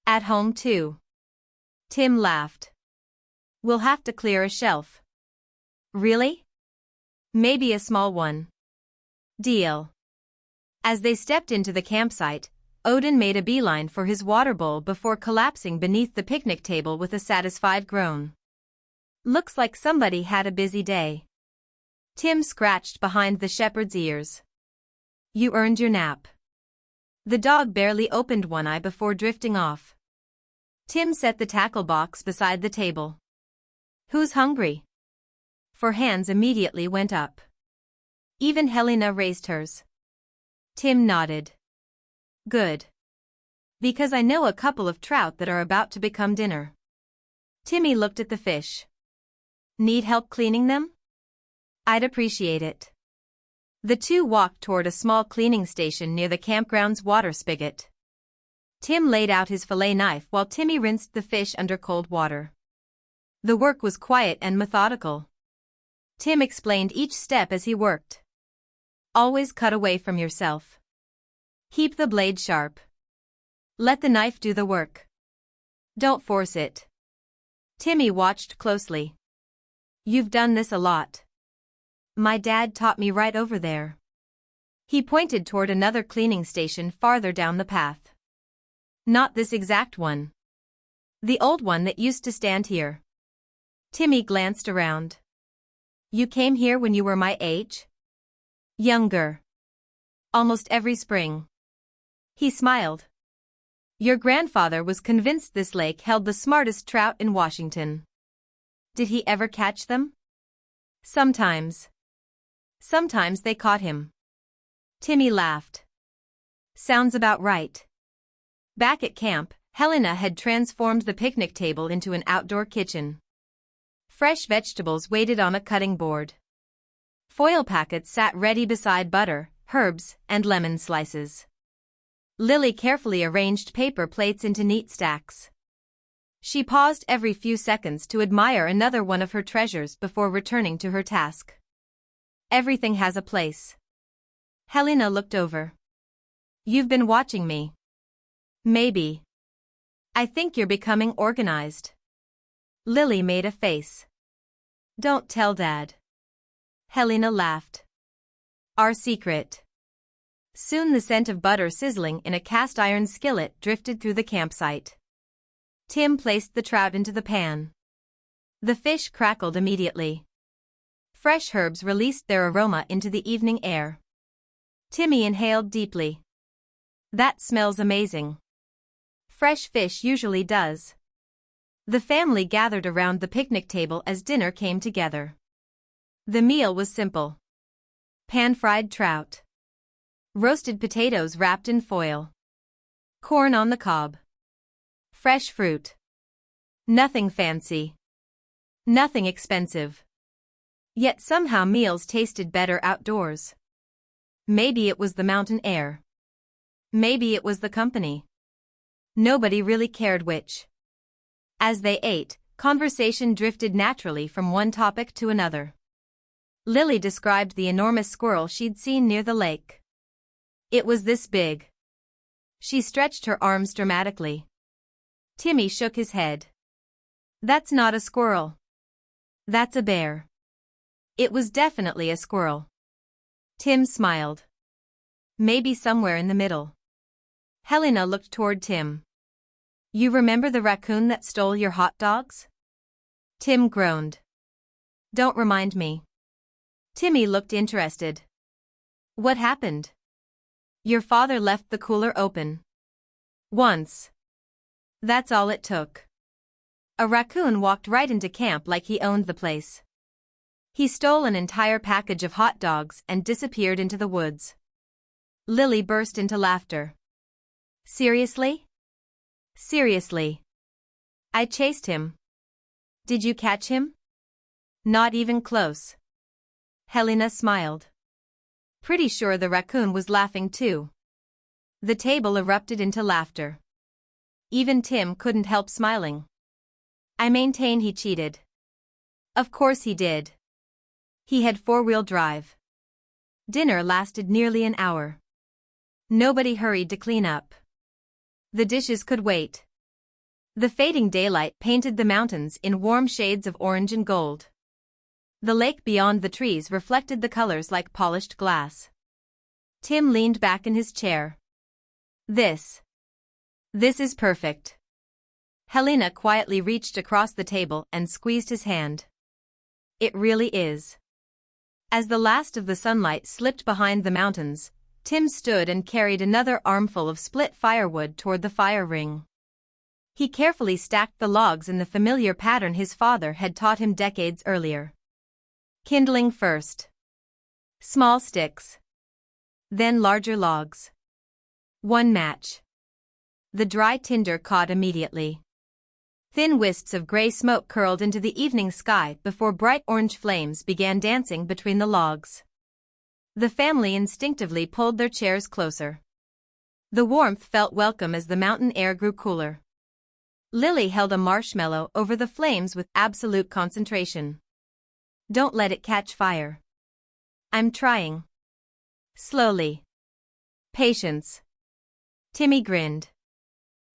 "At home too." Tim laughed. We'll have to clear a shelf. Really? Maybe a small one. Deal. As they stepped into the campsite, Odin made a beeline for his water bowl before collapsing beneath the picnic table with a satisfied groan. Looks like somebody had a busy day. Tim scratched behind the shepherd's ears. You earned your nap. The dog barely opened one eye before drifting off. Tim set the tackle box beside the table. Who's hungry? For hands immediately went up. Even Helena raised hers. Tim nodded. Good. Because I know a couple of trout that are about to become dinner. Timmy looked at the fish. Need help cleaning them? I'd appreciate it. The two walked toward a small cleaning station near the campground's water spigot. Tim laid out his fillet knife while Timmy rinsed the fish under cold water. The work was quiet and methodical. Tim explained each step as he worked. Always cut away from yourself. Keep the blade sharp. Let the knife do the work. Don't force it. Timmy watched closely. You've done this a lot. My dad taught me right over there. He pointed toward another cleaning station farther down the path. Not this exact one. The old one that used to stand here. Timmy glanced around. You came here when you were my age? Younger. Almost every spring. He smiled. Your grandfather was convinced this lake held the smartest trout in Washington. Did he ever catch them? Sometimes. Sometimes they caught him. Timmy laughed. Sounds about right. Back at camp, Helena had transformed the picnic table into an outdoor kitchen. Fresh vegetables waited on a cutting board. Foil packets sat ready beside butter, herbs, and lemon slices. Lily carefully arranged paper plates into neat stacks. She paused every few seconds to admire another one of her treasures before returning to her task. Everything has a place. Helena looked over. You've been watching me. Maybe. I think you're becoming organized. Lily made a face. Don't tell Dad. Helena laughed. Our secret. Soon the scent of butter sizzling in a cast-iron skillet drifted through the campsite. Tim placed the trout into the pan. The fish crackled immediately. Fresh herbs released their aroma into the evening air. Timmy inhaled deeply. That smells amazing. Fresh fish usually does. The family gathered around the picnic table as dinner came together. The meal was simple. Pan-fried trout. Roasted potatoes wrapped in foil. Corn on the cob. Fresh fruit. Nothing fancy. Nothing expensive. Yet somehow meals tasted better outdoors. Maybe it was the mountain air. Maybe it was the company. Nobody really cared which. As they ate, conversation drifted naturally from one topic to another. Lily described the enormous squirrel she'd seen near the lake. It was this big. She stretched her arms dramatically. Timmy shook his head. That's not a squirrel. That's a bear. It was definitely a squirrel. Tim smiled. Maybe somewhere in the middle. Helena looked toward Tim. You remember the raccoon that stole your hot dogs? Tim groaned. Don't remind me. Timmy looked interested. What happened? Your father left the cooler open. Once. That's all it took. A raccoon walked right into camp like he owned the place. He stole an entire package of hot dogs and disappeared into the woods. Lily burst into laughter. Seriously? Seriously. I chased him. Did you catch him? Not even close. Helena smiled. Pretty sure the raccoon was laughing too. The table erupted into laughter. Even Tim couldn't help smiling. I maintain he cheated. Of course he did. He had four-wheel drive. Dinner lasted nearly an hour. Nobody hurried to clean up. The dishes could wait. The fading daylight painted the mountains in warm shades of orange and gold. The lake beyond the trees reflected the colors like polished glass. Tim leaned back in his chair. This is perfect. Helena quietly reached across the table and squeezed his hand. It really is. As the last of the sunlight slipped behind the mountains, Tim stood and carried another armful of split firewood toward the fire ring. He carefully stacked the logs in the familiar pattern his father had taught him decades earlier. Kindling first. Small sticks. Then larger logs. One match. The dry tinder caught immediately. Thin wisps of gray smoke curled into the evening sky before bright orange flames began dancing between the logs. The family instinctively pulled their chairs closer. The warmth felt welcome as the mountain air grew cooler. Lily held a marshmallow over the flames with absolute concentration. Don't let it catch fire. I'm trying. Slowly. Patience. Timmy grinned.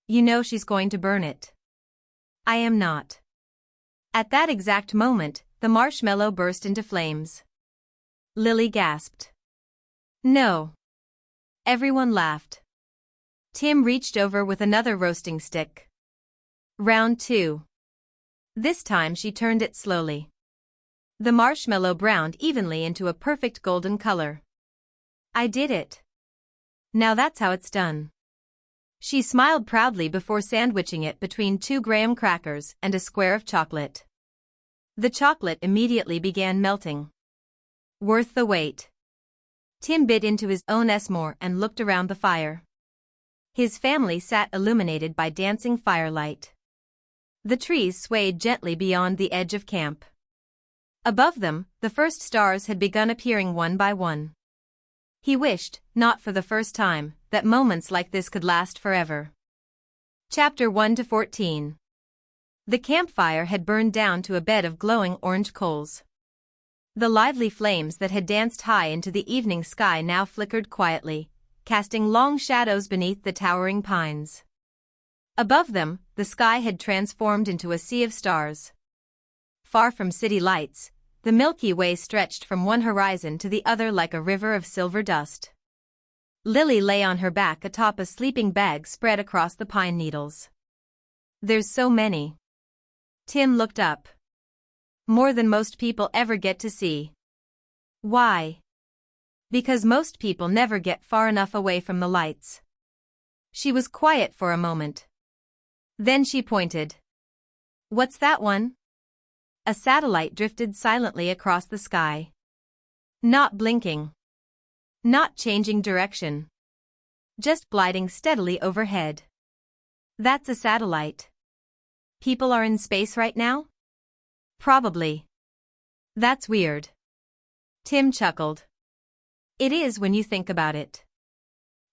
You know she's going to burn it. I am not. At that exact moment, the marshmallow burst into flames. Lily gasped. No. Everyone laughed. Tim reached over with another roasting stick. Round 2. This time she turned it slowly. The marshmallow browned evenly into a perfect golden color. I did it. Now that's how it's done. She smiled proudly before sandwiching it between 2 graham crackers and a square of chocolate. The chocolate immediately began melting. Worth the wait. Tim bit into his own s'more and looked around the fire. His family sat illuminated by dancing firelight. The trees swayed gently beyond the edge of camp. Above them, the first stars had begun appearing one by one. He wished, not for the first time, that moments like this could last forever. Chapter 1-14. The campfire had burned down to a bed of glowing orange coals. The lively flames that had danced high into the evening sky now flickered quietly, casting long shadows beneath the towering pines. Above them, the sky had transformed into a sea of stars. Far from city lights, the Milky Way stretched from one horizon to the other like a river of silver dust. Lily lay on her back atop a sleeping bag spread across the pine needles. There's so many. Tim looked up. More than most people ever get to see. Why? Because most people never get far enough away from the lights. She was quiet for a moment. Then she pointed. What's that one? A satellite drifted silently across the sky. Not blinking. Not changing direction. Just gliding steadily overhead. That's a satellite. People are in space right now? Probably. That's weird. Tim chuckled. It is when you think about it.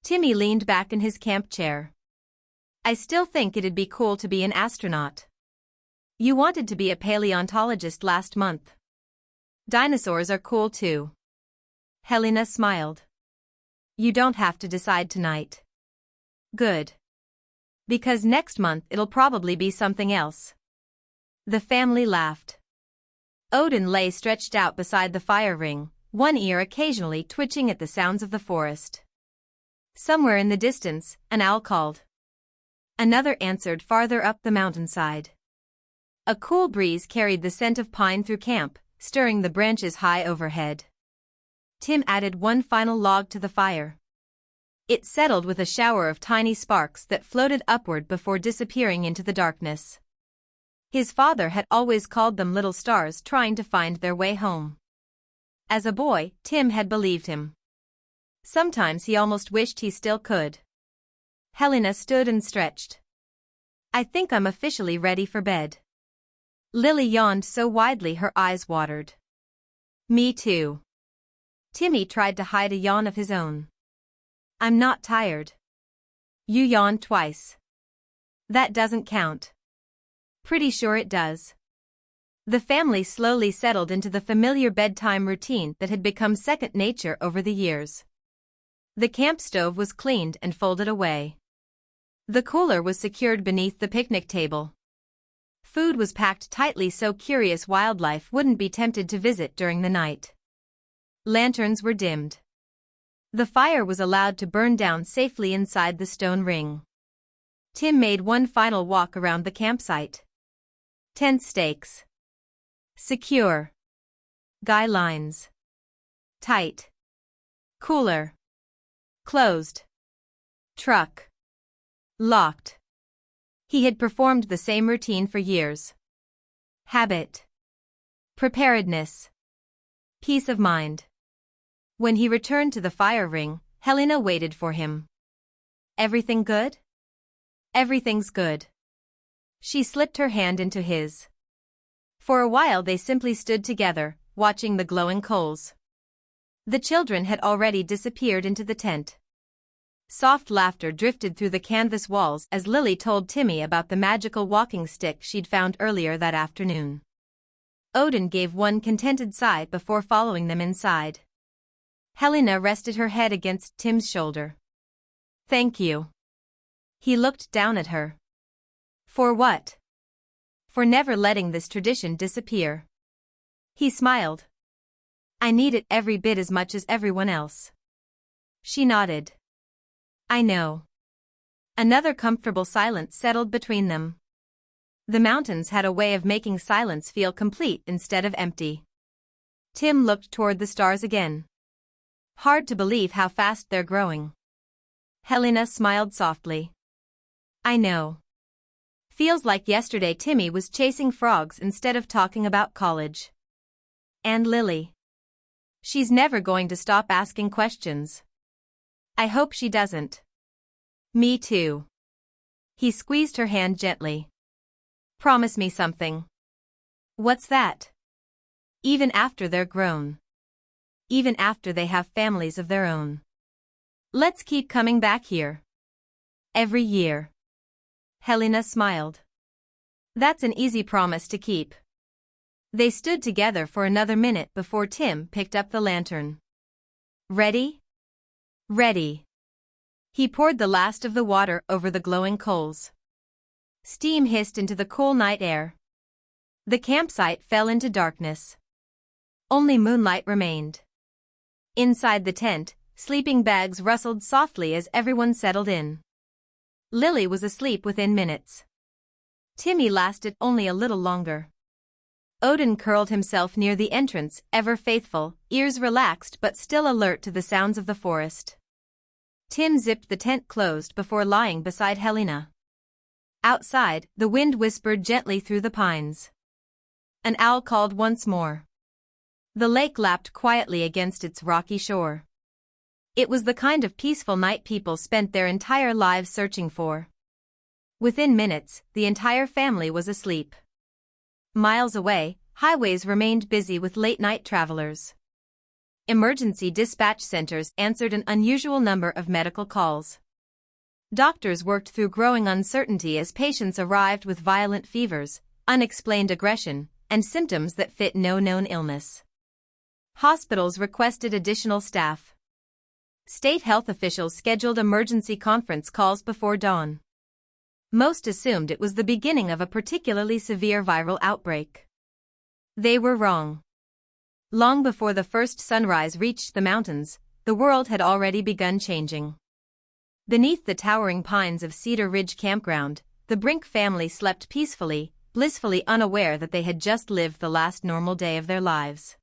Timmy leaned back in his camp chair. I still think it'd be cool to be an astronaut. You wanted to be a paleontologist last month. Dinosaurs are cool too. Helena smiled. You don't have to decide tonight. Good. Because next month it'll probably be something else. The family laughed. Odin lay stretched out beside the fire ring, one ear occasionally twitching at the sounds of the forest. Somewhere in the distance, an owl called. Another answered farther up the mountainside. A cool breeze carried the scent of pine through camp, stirring the branches high overhead. Tim added one final log to the fire. It settled with a shower of tiny sparks that floated upward before disappearing into the darkness. His father had always called them little stars trying to find their way home. As a boy, Tim had believed him. Sometimes he almost wished he still could. Helena stood and stretched. I think I'm officially ready for bed. Lily yawned so widely her eyes watered. Me too. Timmy tried to hide a yawn of his own. I'm not tired. You yawned twice. That doesn't count. Pretty sure it does. The family slowly settled into the familiar bedtime routine that had become second nature over the years. The camp stove was cleaned and folded away. The cooler was secured beneath the picnic table. Food was packed tightly so curious wildlife wouldn't be tempted to visit during the night. Lanterns were dimmed. The fire was allowed to burn down safely inside the stone ring. Tim made one final walk around the campsite. Tent stakes. Secure. Guy lines. Tight. Cooler. Closed. Truck. Locked. He had performed the same routine for years. Habit. Preparedness. Peace of mind. When he returned to the fire ring, Helena waited for him. Everything good? Everything's good. She slipped her hand into his. For a while they simply stood together, watching the glowing coals. The children had already disappeared into the tent. Soft laughter drifted through the canvas walls as Lily told Timmy about the magical walking stick she'd found earlier that afternoon. Odin gave one contented sigh before following them inside. Helena rested her head against Tim's shoulder. Thank you. He looked down at her. For what? For never letting this tradition disappear. He smiled. I need it every bit as much as everyone else. She nodded. I know. Another comfortable silence settled between them. The mountains had a way of making silence feel complete instead of empty. Tim looked toward the stars again. Hard to believe how fast they're growing. Helena smiled softly. I know. Feels like yesterday Timmy was chasing frogs instead of talking about college. And Lily. She's never going to stop asking questions. I hope she doesn't. Me too. He squeezed her hand gently. Promise me something. What's that? Even after they're grown. Even after they have families of their own. Let's keep coming back here. Every year. Helena smiled. That's an easy promise to keep. They stood together for another minute before Tim picked up the lantern. Ready? Ready. He poured the last of the water over the glowing coals. Steam hissed into the cool night air. The campsite fell into darkness. Only moonlight remained. Inside the tent, sleeping bags rustled softly as everyone settled in. Lily was asleep within minutes. Timmy lasted only a little longer. Odin curled himself near the entrance, ever faithful, ears relaxed but still alert to the sounds of the forest. Tim zipped the tent closed before lying beside Helena. Outside, the wind whispered gently through the pines. An owl called once more. The lake lapped quietly against its rocky shore. It was the kind of peaceful night people spent their entire lives searching for. Within minutes, the entire family was asleep. Miles away, highways remained busy with late-night travelers. Emergency dispatch centers answered an unusual number of medical calls. Doctors worked through growing uncertainty as patients arrived with violent fevers, unexplained aggression, and symptoms that fit no known illness. Hospitals requested additional staff. State health officials scheduled emergency conference calls before dawn. Most assumed it was the beginning of a particularly severe viral outbreak. They were wrong. Long before the first sunrise reached the mountains, the world had already begun changing. Beneath the towering pines of Cedar Ridge Campground, the Brink family slept peacefully, blissfully unaware that they had just lived the last normal day of their lives.